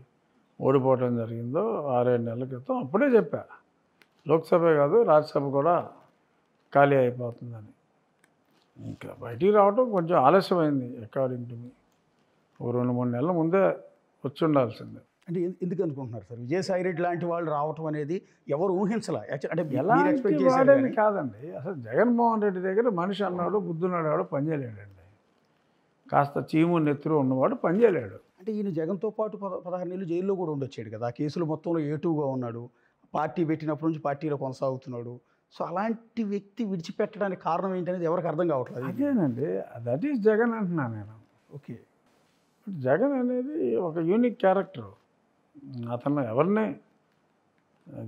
ఓడిపోవడం జరిగిందో 6-7 నెలల క్రితం అప్పుడే చెప్పా, లోక్సభే కాదు రాజ్యసభ కూడా ఖాళీ అయిపోతుందని. ఇంకా బయటికి రావడం కొంచెం ఆలస్యమైంది అకార్డింగ్ టు మీ. ఒక 2-3 నెలల ముందే వచ్చి ఉండాల్సిందే. అంటే ఎందుకు అనుకుంటున్నారు సార్? విజయసాయిరెడ్డి లాంటి వాళ్ళు రావటం అనేది ఎవరు ఊహించలే. అంటే మీరు ఎలాంటి ఎక్స్పెక్ట్ చేశారు వాడని కానీ కాదండి. అసలు జగన్మోహన్ రెడ్డి దగ్గర మనిషి అన్నాడు, బుద్ధున్నాడు పనిచేయలేడండి. కాస్త చీము నెత్తురు ఉన్నవాడు పనిచేయలేడు. అంటే ఈయన జగన్తో పాటు 16 నెలలు జైల్లో కూడా ఉండొచ్చాడు కదా. ఆ కేసులు మొత్తంలో ఏటుగా ఉన్నాడు. పార్టీ పెట్టినప్పటి నుంచి పార్టీలో కొనసాగుతున్నాడు. సో అలాంటి వ్యక్తి విడిచిపెట్టడానికి కారణం ఏంటనేది ఎవరికి అర్థం కావట్లేదు. అదేనండి, దట్ ఈస్ జగన్ అంటున్నాను నేను. ఓకే. జగన్ అనేది ఒక యూనిక్ క్యారెక్టర్. అతను ఎవరిని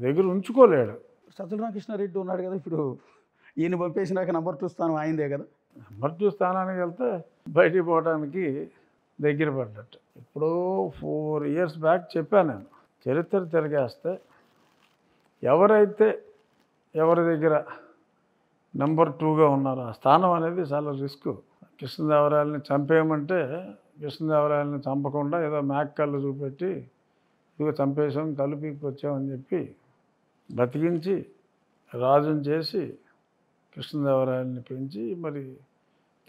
దగ్గర ఉంచుకోలేడు. సజ్జల రామకృష్ణారెడ్డి ఉన్నాడు కదా, ఇప్పుడు ఈయన పంపేసినాక నంబర్ 2 స్థానం ఆయిందే కదా. నంబర్ 2 స్థానానికి వెళ్తే బయటికి పోవడానికి దగ్గర పడ్డట్టు. ఇప్పుడు 4 years బ్యాక్ చెప్పాను నేను, చరిత్ర తిరిగేస్తే ఎవరైతే ఎవరి దగ్గర నెంబర్ 2గా ఉన్నారో ఆ స్థానం అనేది చాలా రిస్క్. కృష్ణదేవరాయలని చంపేయమంటే కృష్ణదేవరాయలని చంపకుండా ఏదో మేక కళ్ళు చూపెట్టి ఇదిగో చంపేసాం కళ్ళు పీక్కొచ్చామని చెప్పి బతికించి రాజుని చేసి కృష్ణదేవరాయలని పెంచి మరి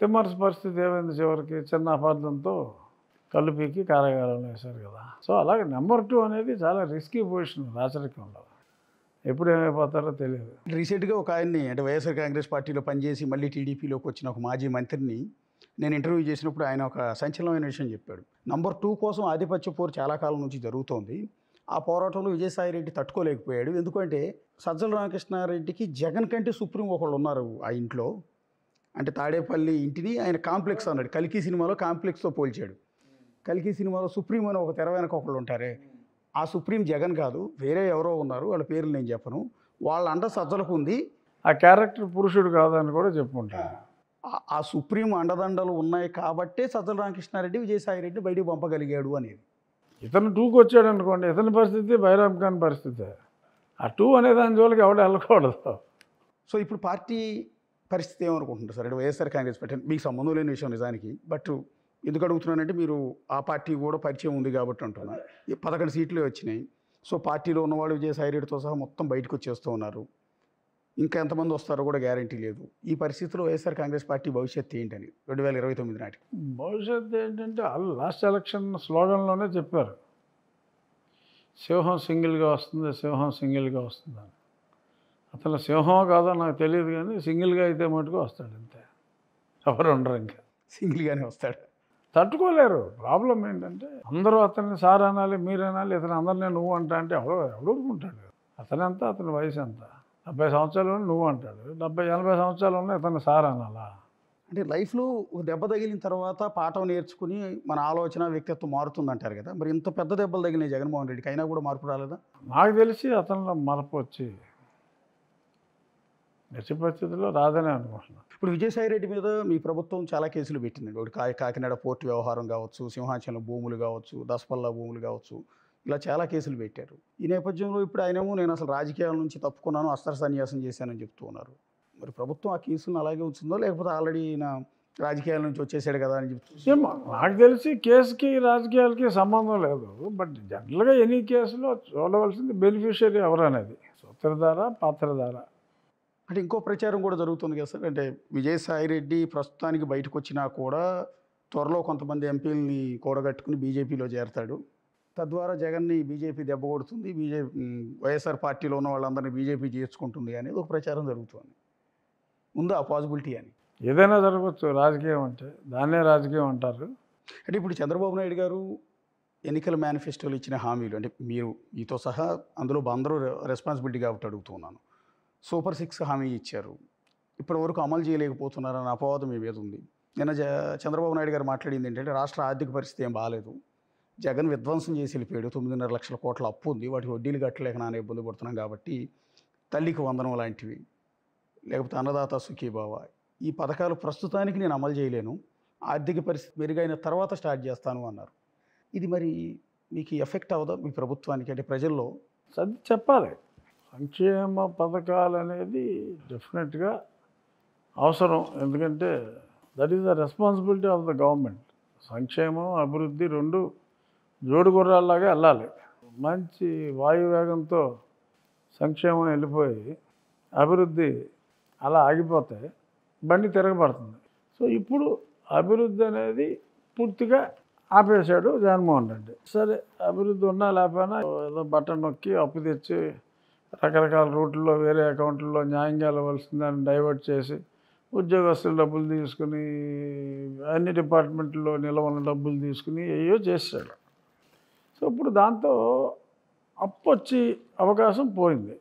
తిమ్మరసు పరిస్థితి ఏమైంది, చివరికి చిన్న అపార్థంతో కళ్ళు పీకి కారాగారంలో వేశారు కదా. సో అలాగే నెంబర్ 2 అనేది చాలా రిస్కీ పొజిషన్ రాచరికంలో. ఎప్పుడు ఏమైపోతారో తెలియదు. రీసెంట్గా ఒక ఆయన్ని అంటే వైఎస్ఆర్ కాంగ్రెస్ పార్టీలో పనిచేసి మళ్ళీ టీడీపీలోకి వచ్చిన ఒక మాజీ మంత్రిని నేను ఇంటర్వ్యూ చేసినప్పుడు ఆయన ఒక సంచలనమైన విషయం చెప్పాడు. నంబర్ 2 కోసం ఆధిపత్య పోరు చాలా కాలం నుంచి జరుగుతోంది. ఆ పోరాటంలో విజయసాయిరెడ్డి తట్టుకోలేకపోయాడు. ఎందుకంటే సజ్జల రామకృష్ణారెడ్డికి జగన్ కంటే సుప్రీం ఒకళ్ళు ఉన్నారు ఆ ఇంట్లో. అంటే తాడేపల్లి ఇంటిని ఆయన కాంప్లెక్స్ అన్నాడు. కల్కి సినిమాలో కాంప్లెక్స్తో పోల్చాడు. కల్కి సినిమాలో సుప్రీం అని ఒక తెర వెనక ఒకళ్ళు ఉంటారే, ఆ సుప్రీం జగన్ కాదు, వేరే ఎవరో ఉన్నారు, వాళ్ళ పేర్లు నేను చెప్పను, వాళ్ళ అండ సజ్జలకు ఉంది. ఆ క్యారెక్టర్ పురుషుడు కాదని కూడా చెప్పుకుంటాను. ఆ సుప్రీం అండదండలు ఉన్నాయి కాబట్టే సజ్జల రామకృష్ణారెడ్డి విజయసాయిరెడ్డి బయటికి పంపగలిగాడు అనేది. ఇతను 2కి వచ్చాడు అనుకోండి, ఇతని పరిస్థితి బైరామ్ ఖాన్ పరిస్థితి. ఆ 2 అనే దాని జోలికి ఎవడ వెళ్ళకూడదు. సో ఇప్పుడు పార్టీ పరిస్థితి ఏమనుకుంటున్నారు సార్? అంటే వైఎస్ఆర్ కాంగ్రెస్ పార్టీ మీకు సంబంధం లేని విషయం నిజానికి, బట్ ఎందుకు అడుగుతున్నానంటే మీరు ఆ పార్టీ కూడా పరిచయం ఉంది కాబట్టి అంటున్నా. 11 సీట్లే వచ్చినాయి. సో పార్టీలో ఉన్నవాళ్ళు విజయసాయిరెడ్డితో సహా మొత్తం బయటకు వచ్చేస్తూ ఉన్నారు. ఇంకా ఎంతమంది వస్తారో కూడా గ్యారంటీ లేదు. ఈ పరిస్థితిలో వైఎస్ఆర్ కాంగ్రెస్ పార్టీ భవిష్యత్తు ఏంటని 2029 నాటికి? భవిష్యత్తు ఏంటంటే వాళ్ళు లాస్ట్ ఎలక్షన్ స్లోగన్లోనే చెప్పారు, సింహం సింగిల్గా వస్తుంది, సింహం సింగిల్గా వస్తుందని. అసలు సింహం కాదో నాకు తెలియదు కానీ సింగిల్గా అయితే మటుకు వస్తాడు అంతే, ఎవరు ఉండరు. ఇంకా సింగిల్గానే వస్తాడు. తట్టుకోలేరు. ప్రాబ్లం ఏంటంటే అందరూ అతన్ని సార్ అనాలి, మీరు అనాలి, ఇతను అందరినీ నువ్వు అంటా అంటే ఎవడుకుంటాడు? అతనెంత, అతని వయసు ఎంత? 70 సంవత్సరాలు నువ్వు అంటాడు, 70-80 సంవత్సరాలు ఉన్న ఇతను సార్ అనాలా? అంటే లైఫ్లో ఒక దెబ్బ తగిలిన తర్వాత పాఠం నేర్చుకుని మన ఆలోచన వ్యక్తిత్వం మారుతుందంటారు కదా. మరి ఇంత పెద్ద దెబ్బలు తగిలినాయి జగన్మోహన్ రెడ్డికి, అయినా కూడా మార్పు రాలేదా? నాకు తెలిసి అతనిలో మార్పు వచ్చి ఎట్టి పరిస్థితుల్లో రాదని అనుకుంటున్నాను. ఇప్పుడు విజయసాయిరెడ్డి మీద మీ ప్రభుత్వం చాలా కేసులు పెట్టిందండి. ఒకటి కాకినాడ పోర్టు వ్యవహారం కావచ్చు, సింహాచలం భూములు కావచ్చు, దసపల్లా భూములు కావచ్చు, ఇలా చాలా కేసులు పెట్టారు. ఈ నేపథ్యంలో ఇప్పుడు ఆయనేమో నేను అసలు రాజకీయాల నుంచి తప్పుకున్నాను, అస్త్ర సన్యాసం చేశానని చెప్తూ ఉన్నారు. మరి ప్రభుత్వం ఆ కేసులను అలాగే ఉంచుందో లేకపోతే ఆల్రెడీ ఈయన రాజకీయాల నుంచి వచ్చేసాడు కదా అని చెప్తుంది? ఏమో నాకు తెలిసి కేసుకి రాజకీయాలకి సంబంధం లేదు. బట్ జనరల్గా ఎనీ కేసులో చూడవలసింది బెనిఫిషియరీ ఎవరు అనేది. సో పాత్రధార. అంటే ఇంకో ప్రచారం కూడా జరుగుతుంది కదా సార్. అంటే విజయసాయి రెడ్డి ప్రస్తుతానికి బయటకు వచ్చినా కూడా త్వరలో కొంతమంది ఎంపీలని కూడగట్టుకుని బీజేపీలో చేరతాడు. తద్వారా జగన్ని బీజేపీ దెబ్బ కొడుతుంది. వైఎస్ఆర్ పార్టీలో ఉన్న వాళ్ళందరినీ బీజేపీ చేర్చుకుంటుంది అనేది ఒక ప్రచారం జరుగుతుంది. ఉందా ఆ పాసిబిలిటీ అని? ఏదైనా జరగవచ్చు రాజకీయం అంటే. దాన్నే రాజకీయం అంటారు. అంటే ఇప్పుడు చంద్రబాబు నాయుడు గారు ఎన్నికల మేనిఫెస్టోలో ఇచ్చిన హామీలు, అంటే మీరు మీతో సహా అందులో అందరూ రెస్పాన్సిబిలిటీ కాబట్టి అడుగుతున్నాను. సూపర్ 6 హామీ ఇచ్చారు. ఇప్పటివరకు అమలు చేయలేకపోతున్నారన్న అపవాదం మీ మీద ఉంది. నిన్న చంద్రబాబు నాయుడు గారు మాట్లాడింది ఏంటంటే రాష్ట్ర ఆర్థిక పరిస్థితి ఏం బాగాలేదు, జగన్ విధ్వంసం చేసి వెళ్ళిపోయాడు, 9.5 లక్షల కోట్ల అప్పు ఉంది, వాటికి వడ్డీలు కట్టలేక నాన్న ఇబ్బంది పడుతున్నాం కాబట్టి తల్లికి వందనం లాంటివి, లేకపోతే అన్నదాత సుఖీభావ, ఈ పథకాలు ప్రస్తుతానికి నేను అమలు చేయలేను, ఆర్థిక పరిస్థితి మెరుగైన తర్వాత స్టార్ట్ చేస్తాను అన్నారు. ఇది మరి మీకు ఎఫెక్ట్ అవ్వదా మీ ప్రభుత్వానికి? అంటే ప్రజల్లో సర్ది చెప్పాలి. సంక్షేమ పథకాలు అనేది డెఫినెట్గా అవసరం. ఎందుకంటే that is the responsibility of the government. సంక్షేమం అభివృద్ధి రెండు జోడుగుర్రాల్లాగా వెళ్ళాలి. మంచి వాయువేగంతో సంక్షేమం వెళ్ళిపోయి అభివృద్ధి అలా ఆగిపోతే బండి తిరగబడుతుంది. సో ఇప్పుడు అభివృద్ధి అనేది పూర్తిగా ఆపేశాడు జగన్మోహన్ రెడ్డి. సరే, అభివృద్ధి ఉన్నా లేకపోయినా ఏదో బటన్ నొక్కి అప్పు తెచ్చి రకరకాల రూట్లలో వేరే అకౌంట్లలో న్యాయంగా ఇవ్వాల్సిందని డైవర్ట్ చేసి ఉద్యోగస్తులు డబ్బులు తీసుకుని అన్ని డిపార్ట్మెంట్లో నిలవన డబ్బులు తీసుకుని ఏయో చేశాడు. సో ఇప్పుడు దాంతో అప్పు వచ్చి అవకాశం పోయింది.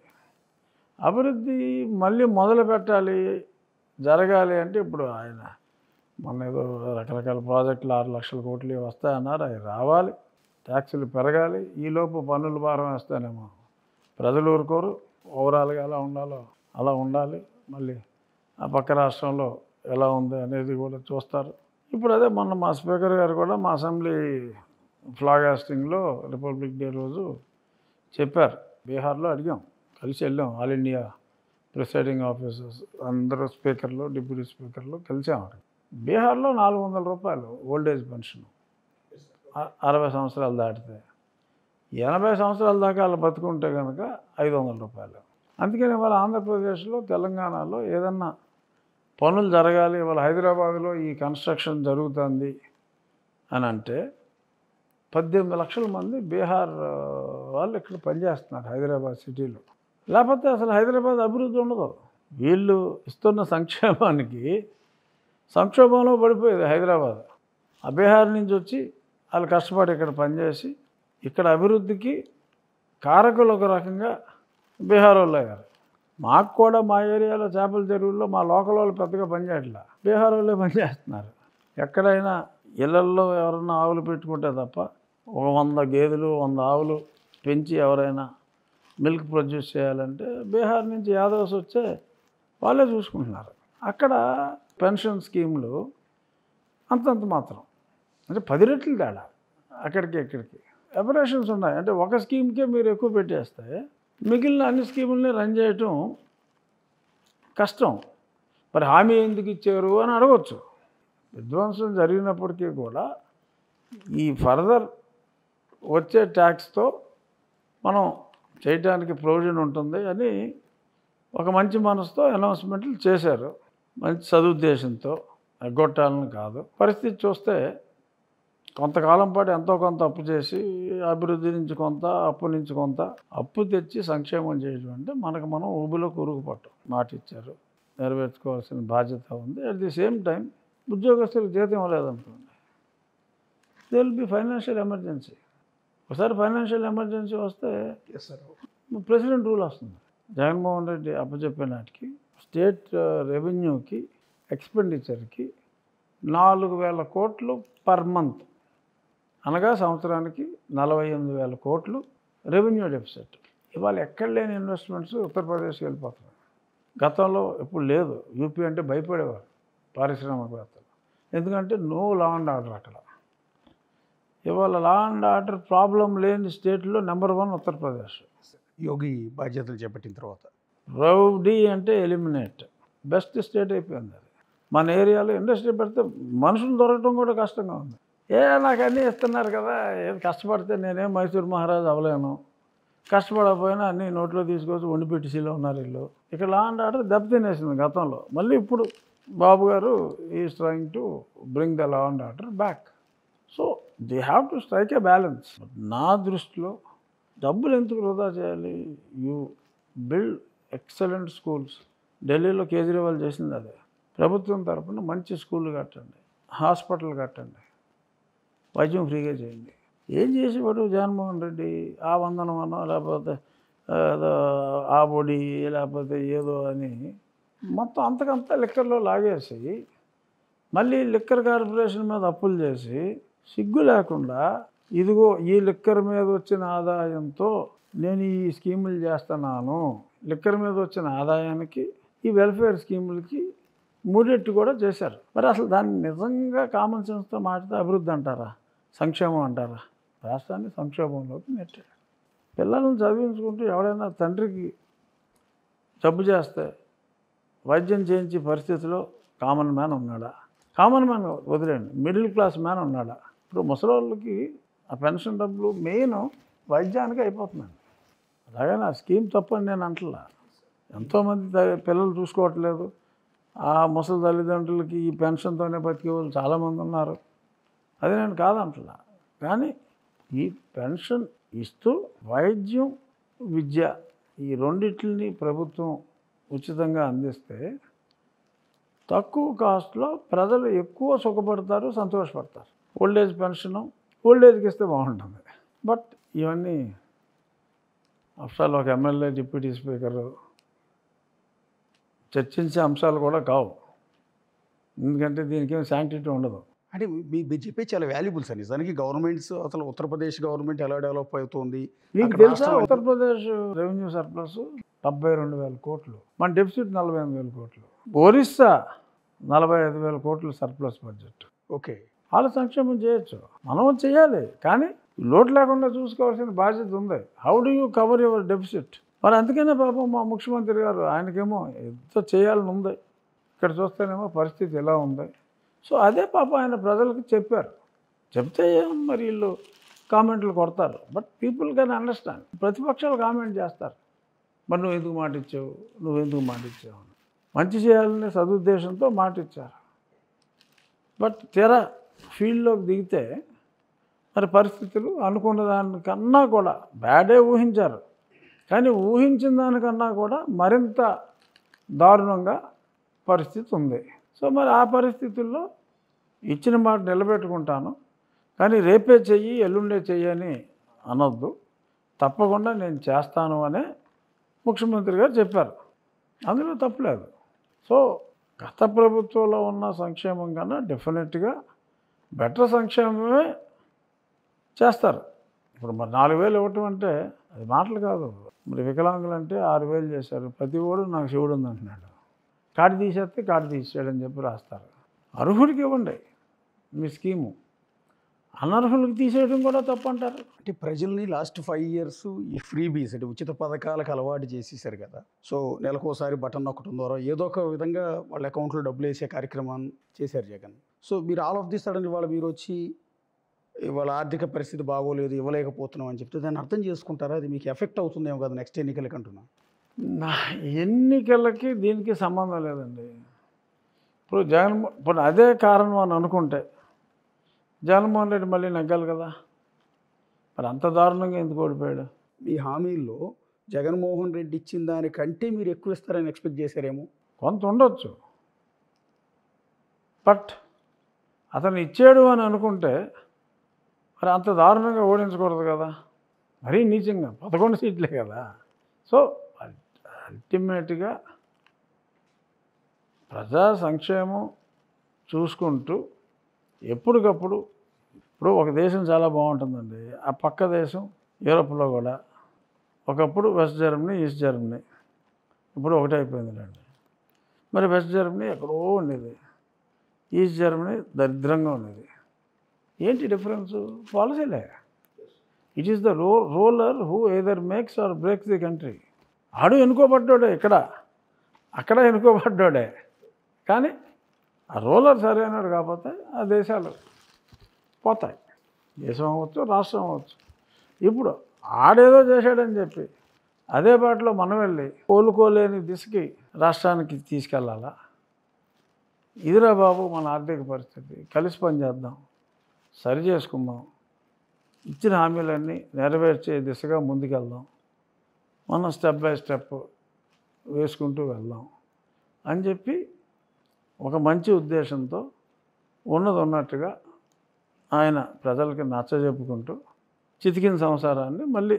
అభివృద్ధి మళ్ళీ మొదలు పెట్టాలి, జరగాలి అంటే ఇప్పుడు ఆయన మొన్న ఏదో రకరకాల ప్రాజెక్టులు 6 లక్షల కోట్లు వస్తాయన్నారు. అవి రావాలి, ట్యాక్సులు పెరగాలి, ఈలోపు పన్నుల భారం వేస్తానేమో ప్రజలు ఊరుకోరు. ఓవరాల్గా ఎలా ఉండాలో అలా ఉండాలి. మళ్ళీ ఆ పక్క రాష్ట్రంలో ఎలా ఉంది అనేది కూడా చూస్తారు. ఇప్పుడు అదే మొన్న మా స్పీకర్ గారు కూడా మా అసెంబ్లీ ఫ్లాగ్ హాస్టింగ్లో రిపబ్లిక్ డే రోజు చెప్పారు. బీహార్లో అడిగాం, కలిసి వెళ్ళాం, ఆల్ ఇండియా ప్రిసైడింగ్ ఆఫీసర్స్ అందరూ స్పీకర్లు డిప్యూటీ స్పీకర్లు కలిసాం. బీహార్లో 400 రూపాయలు ఓల్డేజ్ పెన్షన్ 60 సంవత్సరాలు దాటితే. 80 సంవత్సరాల దాకా వాళ్ళు బతుకుంటే కనుక 500 రూపాయలు. అందుకని ఇవాళ ఆంధ్రప్రదేశ్లో తెలంగాణలో ఏదన్నా పనులు జరగాలి, ఇవాళ హైదరాబాద్లో ఈ కన్స్ట్రక్షన్ జరుగుతుంది అని అంటే 18 లక్షల మంది బీహార్ వాళ్ళు ఇక్కడ పనిచేస్తున్నారు హైదరాబాద్ సిటీలో. లేకపోతే అసలు హైదరాబాద్ అభివృద్ధి ఉండదు. వీళ్ళు ఇస్తున్న సంక్షేమానికి సంక్షోభంలో పడిపోయేది హైదరాబాద్. ఆ బీహార్ నుంచి వచ్చి వాళ్ళు కష్టపడి ఇక్కడ పనిచేసి ఇక్కడ అభివృద్ధికి కారకులు ఒక రకంగా బీహార్ వాళ్ళు అయ్యారు. మాకు కూడా మా ఏరియాలో చేపల చెరువుల్లో మా లోకల్ వాళ్ళు పెద్దగా పనిచేయట్లా, బీహార్ వాళ్ళే పనిచేస్తున్నారు. ఎక్కడైనా ఇళ్ళల్లో ఎవరన్నా ఆవులు పెట్టుకుంటే తప్ప ఒక 100 గేదెలు 100 ఆవులు పెంచి ఎవరైనా మిల్క్ ప్రొడ్యూస్ చేయాలంటే బీహార్ నుంచి యాదవ్స్ వచ్చే వాళ్ళే చూసుకుంటున్నారు. అక్కడ పెన్షన్ స్కీములు అంతంత మాత్రం, అంటే 10 రెట్లు తేడా అక్కడికి ఇక్కడికి. ఎపరేషన్స్ ఉన్నాయి. అంటే ఒక స్కీమ్కే మీరు ఎక్కువ పెట్టేస్తే మిగిలిన అన్ని స్కీముల్ని రన్ చేయటం కష్టం. మరి హామీ ఎందుకు ఇచ్చారు అని అడగవచ్చు. విధ్వంసం జరిగినప్పటికీ కూడా ఈ ఫర్దర్ వచ్చే ట్యాక్స్తో మనం చేయడానికి ప్రొవిజన్ ఉంటుంది అని ఒక మంచి మనసుతో అనౌన్స్మెంట్లు చేశారు. మంచి సదుద్దేశంతో, ఎగ్గొట్టాలని కాదు. పరిస్థితి చూస్తే కొంతకాలం పాటు ఎంతో కొంత అప్పు చేసి అభివృద్ధి నుంచి కొంత, అప్పు నుంచి కొంత, అప్పు తెచ్చి సంక్షేమం చేయడం అంటే మనకు మనం ఊబిలో కూరుకుపట్టం. మాట ఇచ్చారు, నెరవేర్చుకోవాల్సిన బాధ్యత ఉంది. అట్ ది సేమ్ టైం ఉద్యోగస్తులకు జీతం ఇవ్వలేదనుకోండి, they will be financial emergency. ఒకసారి ఫైనాన్షియల్ ఎమర్జెన్సీ వస్తే ప్రెసిడెంట్ రూల్ వస్తుంది. జగన్మోహన్ రెడ్డి అప్పచెప్పే నాటికి స్టేట్ రెవెన్యూకి ఎక్స్పెండిచర్కి 4,000 కోట్లు పర్ మంత్, అనగా సంవత్సరానికి 48,000 కోట్లు రెవెన్యూ డెఫిసిట్. ఇవాళ ఎక్కడ లేని ఇన్వెస్ట్మెంట్స్ ఉత్తరప్రదేశ్కి వెళ్ళిపోతున్నాయి. గతంలో ఎప్పుడు లేదు. యూపీ అంటే భయపడేవారు పారిశ్రామికవేత్తలు, ఎందుకంటే నో లా అండ్ ఆర్డర్ అక్కడ. ఇవాళ లా అండ్ ఆర్డర్ ప్రాబ్లం లేని స్టేట్లో నెంబర్ 1 ఉత్తరప్రదేశ్. యోగి బాధ్యతలు చేపట్టిన తర్వాత రౌడీ అంటే ఎలిమినేట్, బెస్ట్ స్టేట్ అయిపోయింది అది. మన ఏరియాలో ఇండస్ట్రీ పెడితే మనుషులు దొరకడం కూడా కష్టంగా ఉంది. నాకు అన్నీ ఇస్తున్నారు కదా, ఏది కష్టపడితే నేనేం మైసూర్ మహారాజు అవ్వలేను, కష్టపడకపోయినా అన్నీ నోట్లో తీసుకొచ్చి వండిపెట్టిలో ఉన్నారు వీళ్ళు. ఇక్కడ లా అండ్ ఆర్డర్ దెబ్బతినేసింది గతంలో. మళ్ళీ ఇప్పుడు బాబు గారు is trying to bring the law and order back. So they have to strike A balance. నా దృష్టిలో డబ్బులు ఎందుకు వృధా చేయాలి? You build excellent schools. ఢిల్లీలో కేజ్రీవాల్ చేసింది అదే. ప్రభుత్వం తరఫున మంచి స్కూళ్ళు కట్టండి, హాస్పిటల్ కట్టండి, వైద్యం ఫ్రీగా చేయండి. ఏం చేసేవాడు జగన్మోహన్ రెడ్డి? ఆ వందనమనో లేకపోతే ఏదో ఆ బొడి లేకపోతే ఏదో అని మొత్తం అంతకంతా లిక్కర్లో లాగేసి మళ్ళీ లిక్కర్ కార్పొరేషన్ మీద అప్పులు చేసి సిగ్గు లేకుండా ఇదిగో ఈ లిక్కర్ మీద వచ్చిన ఆదాయంతో నేను ఈ స్కీములు చేస్తున్నాను, లిక్కర్ మీద వచ్చిన ఆదాయానికి ఈ వెల్ఫేర్ స్కీములకి మూడెట్టు కూడా చేశారు. మరి అసలు దాన్ని నిజంగా కామన్ సెన్స్తో మాట్లాడితే అభివృద్ధి అంటారా, సంక్షేమం అంటారా? రాష్ట్రాన్ని సంక్షోభంలోకి నెట్టాడు. పిల్లలను చదివించుకుంటూ ఎవడైనా తండ్రికి జబ్బు చేస్తే వైద్యం చేయించే పరిస్థితిలో కామన్ మ్యాన్ ఉన్నాడా? కామన్ మ్యాన్ వదిలేండి, మిడిల్ క్లాస్ మ్యాన్ ఉన్నాడా? ఇప్పుడు ముసలోళ్ళకి ఆ పెన్షన్ డబ్బులు మెయిన్ వైద్యానికి అయిపోతున్నాయి. అలాగని ఆ స్కీమ్ తప్పని నేను అంటలా. ఎంతోమంది పిల్లలు చూసుకోవట్లేదు. ఆ ముసలి తల్లిదండ్రులకి ఈ పెన్షన్తోనే బతికే వాళ్ళు చాలామంది ఉన్నారు. అది నేను కాదంటలా. కానీ ఈ పెన్షన్ ఇస్తూ వైద్యం, విద్య ఈ రెండిటిని ప్రభుత్వం ఉచితంగా అందిస్తే తక్కువ కాస్ట్లో ప్రజలు ఎక్కువ సుఖపడతారు, సంతోషపడతారు. ఓల్డేజ్ పెన్షను ఓల్డేజ్కి ఇస్తే బాగుంటుంది. బట్ ఇవన్నీ అంశాలు ఒక ఎమ్మెల్యే, డిప్యూటీ స్పీకరు చర్చించే అంశాలు కూడా కావు. ఎందుకంటే దీనికి ఏం శాంక్టిటీ ఉండదు. అంటే మీరు చెప్పే చాలా వాల్యుబుల్ సార్. నిజానికి గవర్నమెంట్స్ అసలు ఉత్తరప్రదేశ్ గవర్నమెంట్ ఎలా డెవలప్ అవుతుంది మీకు అక్కడ తెలుసా? రాష్ట్రం ఉత్తరప్రదేశ్ రెవెన్యూ సర్ప్లస్ 72,000 కోట్లు, మన డెఫిసిట్ 48,000 కోట్లు. ఒరిస్సా 45,000 కోట్లు సర్ప్లస్ బడ్జెట్. ఓకే, వాళ్ళు సంక్షేమం చేయొచ్చు, మనం చేయాలి. కానీ లోటు లేకుండా చూసుకోవాల్సిన బాధ్యత ఉంది. How do you cover your deficit? మరి అందుకనే పాపం మా ముఖ్యమంత్రి గారు ఆయనకేమో ఎంతో చేయాలని ఉంది, ఇక్కడ చూస్తేనేమో పరిస్థితి ఎలా ఉంది. సో అదే పాపం ఆయన ప్రజలకు చెప్పారు. చెప్తే మరి వీళ్ళు కామెంట్లు కొడతారు. But people can understand. ప్రతిపక్షాలు కామెంట్ చేస్తారు, మరి నువ్వు ఎందుకు మాట ఇచ్చావు, నువ్వు ఎందుకు మాట ఇచ్చావు. మంచి చేయాలనే సదుద్దేశంతో మాట ఇచ్చారు. బట్ తీరా ఫీల్డ్లోకి దిగితే మరి పరిస్థితులు అనుకున్న దానికన్నా కూడా బ్యాడే ఊహించారు. కానీ ఊహించిన దానికన్నా కూడా మరింత దారుణంగా పరిస్థితి ఉంది. సో మరి ఆ పరిస్థితుల్లో ఇచ్చిన మాట నిలబెట్టుకుంటాను, కానీ రేపే చెయ్యి ఎల్లుండే చెయ్యి అని అనొద్దు, తప్పకుండా నేను చేస్తాను అనే ముఖ్యమంత్రి గారు చెప్పారు. అందులో తప్పులేదు. సో గత ప్రభుత్వంలో ఉన్న సంక్షేమం కన్నా డెఫినెట్గా బెటర్ సంక్షేమమే చేస్తారు. ఇప్పుడు మరి 4,000 ఇవ్వటం అంటే అది మాటలు కాదు. మరి వికలాంగులు అంటే 6,000 చేశారు. ప్రతి ఓడు నాకు శివుడు ఉంది అంటున్నాడు. కార్డు తీసేస్తే కార్డు తీసేయడని చెప్పి రాస్తారు. అర్హుడికి ఇవ్వండి మీ స్కీము, అనర్హులకు తీసేయడం కూడా తప్పు అంటారు. అంటే ప్రజల్ని లాస్ట్ 5 years ఈ ఫ్రీబీస్ అంటే ఉచిత పథకాలకు అలవాటు చేసేసారు కదా. సో నెలకోసారి బటన్ నొక్కడం ద్వారా ఏదో ఒక విధంగా వాళ్ళ అకౌంట్లో డబ్బులు వేసే కార్యక్రమాన్ని చేశారు జగన్. సో మీరు ఆల్ ఆఫ్ ది సడన్ ఇవాళ మీరు వచ్చి ఇవాళ ఆర్థిక పరిస్థితి బాగోలేదు, ఇవ్వలేకపోతున్నాం అని చెప్తే దాన్ని అర్థం చేసుకుంటారా? అది మీకు ఎఫెక్ట్ అవుతుందేమో కదా నెక్స్ట్ ఎన్నికలకి అంటున్నా. ఎన్నికలకి దీనికి సంబంధం లేదండి. ఇప్పుడు అదే కారణం అని అనుకుంటే జగన్మోహన్ రెడ్డి మళ్ళీ నెగ్గాలి కదా. మరి అంత దారుణంగా ఎందుకు ఓడిపోయాడు? మీ హామీల్లో జగన్మోహన్ రెడ్డి ఇచ్చిన దానికంటే మీరు ఎక్కువ ఇస్తారని ఎక్స్పెక్ట్ చేశారేమో. కొంత ఉండొచ్చు, బట్ అతను ఇచ్చాడు అని అనుకుంటే మరి అంత దారుణంగా ఓడించకూడదు కదా. మరీ నీచంగా 11 సీట్లే కదా. సో అల్టిమేట్గా ప్రజా సంక్షేమం చూసుకుంటూ ఎప్పటికప్పుడు, ఇప్పుడు ఒక దేశం చాలా బాగుంటుందండి, ఆ పక్క దేశం యూరోప్లో కూడా ఒకప్పుడు వెస్ట్ జర్మనీ, ఈస్ట్ జర్మనీ, ఇప్పుడు ఒకటైపోయిందిలేండి. మరి వెస్ట్ జర్మనీ ఎక్కడో ఉండేది, ఈస్ట్ జర్మనీ దరిద్రంగా ఉండేది. ఏంటి డిఫరెన్సు? పాలసీలే. It is the ruler who either makes or breaks the country. ఆడు ఎన్నుకోబడ్డాడే, ఇక్కడ అక్కడ ఎన్నుకోబడ్డాడే. కానీ ఆ రూలర్ సరైనడు కాకపోతే ఆ దేశాలు పోతాయి. దేశం అవ్వచ్చు, రాష్ట్రం అవ్వచ్చు. ఇప్పుడు ఆడేదో చేశాడని చెప్పి అదే బాటలో మనం వెళ్ళి కోలుకోలేని దిశకి రాష్ట్రానికి తీసుకెళ్ళాలా? ఇదిరా బాబు మన ఆర్థిక పరిస్థితి, కలిసి పనిచేద్దాం, సరి చేసుకుందాం, ఇచ్చిన హామీలన్నీ నెరవేర్చే దిశగా ముందుకెళ్దాం, మనం స్టెప్ బై స్టెప్ వేసుకుంటూ వెళ్దాం అని చెప్పి ఒక మంచి ఉద్దేశంతో ఉన్నది ఉన్నట్టుగా ఆయన ప్రజలకి నచ్చజెప్పుకుంటూ చితికిన సంసారాన్ని మళ్ళీ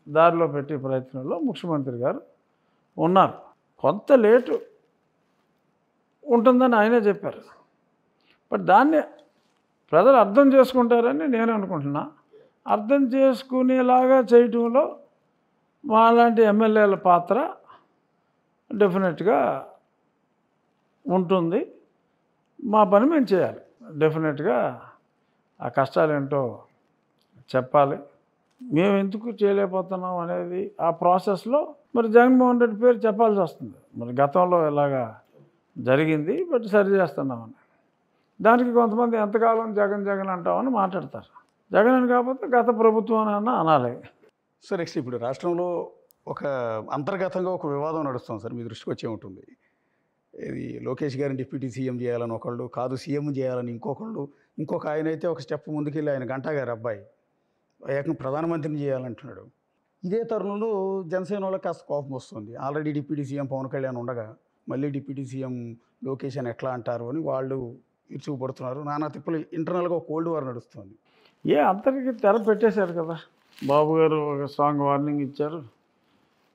దారిలో పెట్టే ప్రయత్నంలో ముఖ్యమంత్రి గారు ఉన్నారు. కొంత లేటు ఉంటుందని ఆయనే చెప్పారు. బట్ దాన్ని ప్రజలు అర్థం చేసుకుంటారని నేను అనుకుంటున్నా. అర్థం చేసుకునేలాగా చేయటంలో మాలాంటి ఎమ్మెల్యేల పాత్ర డెఫినెట్గా ఉంటుంది. మా పని మేము చేయాలి. డెఫినెట్గా ఆ కష్టాలు ఏంటో చెప్పాలి. మేము ఎందుకు చేయలేకపోతున్నాం అనేది ఆ ప్రాసెస్లో మరి జగన్మోహన్ రెడ్డి పేరు చెప్పాల్సి వస్తుంది. మరి గతంలో ఇలాగా జరిగింది, బట్ సరి చేస్తున్నామని. దానికి కొంతమంది ఎంతకాలం జగన్ జగన్ అంటామని మాట్లాడతారు. జగన్ అని కాకపోతే గత ప్రభుత్వం అన్నా అనాలి. సార్ నెక్స్ట్ ఇప్పుడు రాష్ట్రంలో ఒక అంతర్గతంగా ఒక వివాదం నడుస్తుంది సార్, మీ దృష్టికి వచ్చే ఉంటుంది. ఇది లోకేష్ గారిని డిప్యూటీ సీఎం చేయాలని ఒకళ్ళు, కాదు సీఎం చేయాలని ఇంకొకళ్ళు, ఇంకొక ఆయన అయితే ఒక స్టెప్ ముందుకెళ్ళి ఆయన గంటా గారి అబ్బాయి ఏకంగా ప్రధానమంత్రిని చేయాలంటున్నాడు. ఇదే తరుణంలో జనసేన వాళ్ళకి కాస్త కోపం వస్తుంది. Already deputy CM Pawan Kalyan ఉండగా మళ్ళీ డిప్యూటీ సీఎం లోకేష్ అని ఎట్లా అంటారు అని వాళ్ళు ఇరుచుకుపడుతున్నారు. నానా తిప్పలు ఇంటర్నల్గా ఒక కోల్డ్ వార్ నడుస్తుంది. అందరికీ తెర పెట్టేశారు కదా. బాబు గారు ఒక స్ట్రాంగ్ వార్నింగ్ ఇచ్చారు,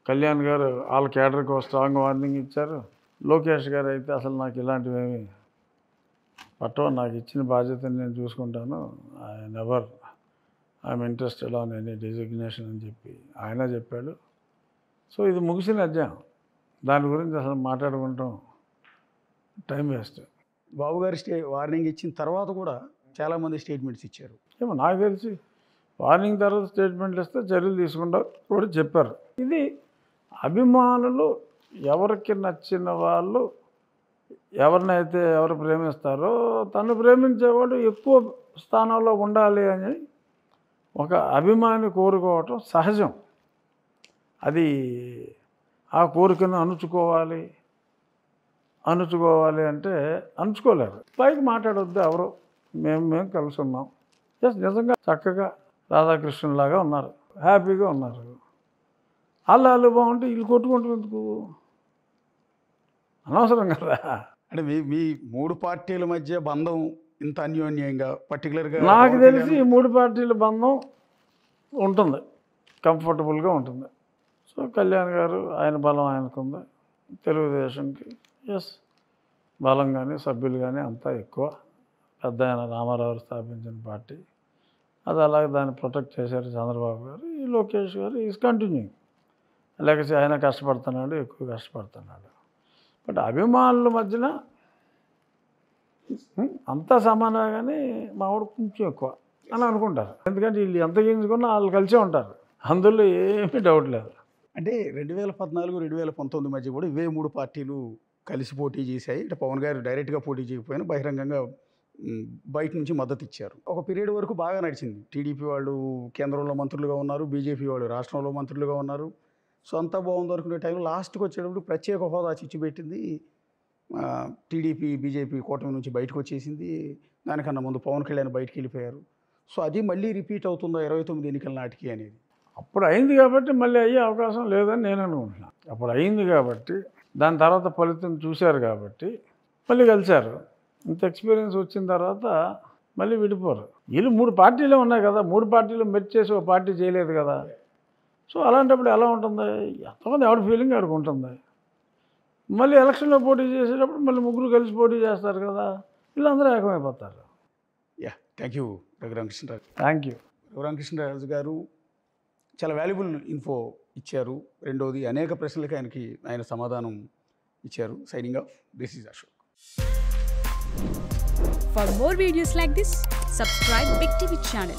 కళ్యాణ్ గారు వాళ్ళ కేడర్కి ఒక స్ట్రాంగ్ వార్నింగ్ ఇచ్చారు, లోకేష్ గారు అయితే అసలు నాకు ఇలాంటివి ఏమి పట్టవు, నాకు ఇచ్చిన బాధ్యతని నేను చూసుకుంటాను, I'm interested on any designation అని చెప్పి ఆయన చెప్పాడు. సో ఇది ముగిసిన అధ్యాయం. దాని గురించి అసలు మాట్లాడుకుంటాం టైం వేస్ట్. బాబు గారు వార్నింగ్ ఇచ్చిన తర్వాత కూడా చాలామంది స్టేట్మెంట్స్ ఇచ్చారు. ఏమో నాకు తెలిసి వార్నింగ్ తర్వాత స్టేట్మెంట్లు ఇస్తే చర్యలు తీసుకుంటా కూడా చెప్పారు. ఇది అభిమానులు ఎవరికి నచ్చిన వాళ్ళు ఎవరినైతే ఎవరు ప్రేమిస్తారో తను ప్రేమించేవాడు ఎక్కువ స్థానంలో ఉండాలి అని ఒక అభిమాని కోరుకోవటం సహజం. అది ఆ కోరికను అణుచుకోవాలి అంటే అణుచుకోలేరు. పైకి మాట్లాడొద్దు ఎవరు, మేము కలిసి ఉన్నాం. నిజంగా చక్కగా రాధాకృష్ణులాగా ఉన్నారు, హ్యాపీగా ఉన్నారు. వాళ్ళు బాగుంటే వీళ్ళు కొట్టుకుంటూ ఎందుకు, అనవసరం కదా. అంటే మీ మూడు పార్టీల మధ్య బంధం ఇంత అన్యోన్యంగా పర్టికులర్గా నాకు తెలిసి ఈ మూడు పార్టీల బంధం ఉంటుంది, కంఫర్టబుల్గా ఉంటుంది. సో కళ్యాణ్ గారు ఆయన బలం ఆయనకుంది, తెలుగుదేశంకి బలం కానీ సభ్యులు కానీ అంతా ఎక్కువ. పెద్ద ఆయన రామారావు స్థాపించిన పార్టీ, అది అలాగే దాన్ని ప్రొటెక్ట్ చేశారు చంద్రబాబు గారు. ఈ లోకేష్ గారు ఈజ్ కంటిన్యూయింగ్ లేకపోతే ఆయన కష్టపడుతున్నాడు, ఎక్కువ కష్టపడుతున్నాడు. బట్ అభిమానుల మధ్యన అంతా సమానంగానే మావాడు కొంచెం ఎక్కువ అని అనుకుంటారు. ఎందుకంటే వీళ్ళు ఎంత గింజుకున్నా వాళ్ళు కలిసే ఉంటారు, అందులో ఏమీ డౌట్ లేదు. అంటే 2014, 2019 మధ్య కూడా ఇవే మూడు పార్టీలు కలిసి పోటీ చేశాయి. అంటే పవన్ గారు డైరెక్ట్గా పోటీ చేయకపోయినా బహిరంగంగా బయట నుంచి మద్దతు ఇచ్చారు. ఒక పీరియడ్ వరకు బాగా నడిచింది. టీడీపీ వాళ్ళు కేంద్రంలో మంత్రులుగా ఉన్నారు, బీజేపీ వాళ్ళు రాష్ట్రంలో మంత్రులుగా ఉన్నారు. సో అంతా బాగుంది అనుకునే టైంలో లాస్ట్కి వచ్చేటప్పుడు ప్రత్యేక హోదా చిచ్చుపెట్టింది. టీడీపీ బీజేపీ కూటమి నుంచి బయటకు వచ్చేసింది. దానికన్నా ముందు పవన్ కళ్యాణ్ బయటికి వెళ్ళిపోయారు. సో అది మళ్ళీ రిపీట్ అవుతుందా 29 ఎన్నికల నాటికి అనేది? అప్పుడు అయింది కాబట్టి మళ్ళీ అయ్యే అవకాశం లేదని నేను అనుకుంటున్నాను. అప్పుడు అయింది కాబట్టి, దాని తర్వాత ఫలితం చూశారు కాబట్టి మళ్ళీ కలిశారు. ఇంత ఎక్స్పీరియన్స్ వచ్చిన తర్వాత మళ్ళీ విడిపోరు. వీళ్ళు మూడు పార్టీలే ఉన్నాయి కదా, మూడు పార్టీలు మెర్జ్ చేసి ఒక పార్టీ చేయలేదు కదా. సో అలాంటప్పుడు ఎలా ఉంటుంది, ఎంతమంది ఎవరి ఫీలింగ్ ఆడికి ఉంటుంది. మళ్ళీ ఎలక్షన్లో పోటీ చేసేటప్పుడు మళ్ళీ ముగ్గురు కలిసి పోటీ చేస్తారు కదా, వీళ్ళందరూ ఏకమైపోతారు. Thank you Raghuramakrishnaraju. Thank you. Raghuramakrishnaraju గారు చాలా వాల్యుబుల్ ఇన్ఫో ఇచ్చారు. రెండోది అనేక ప్రశ్నలకి ఆయన సమాధానం ఇచ్చారు. Signing off, this is Ashok. For more videos like this, subscribe Big TV channel.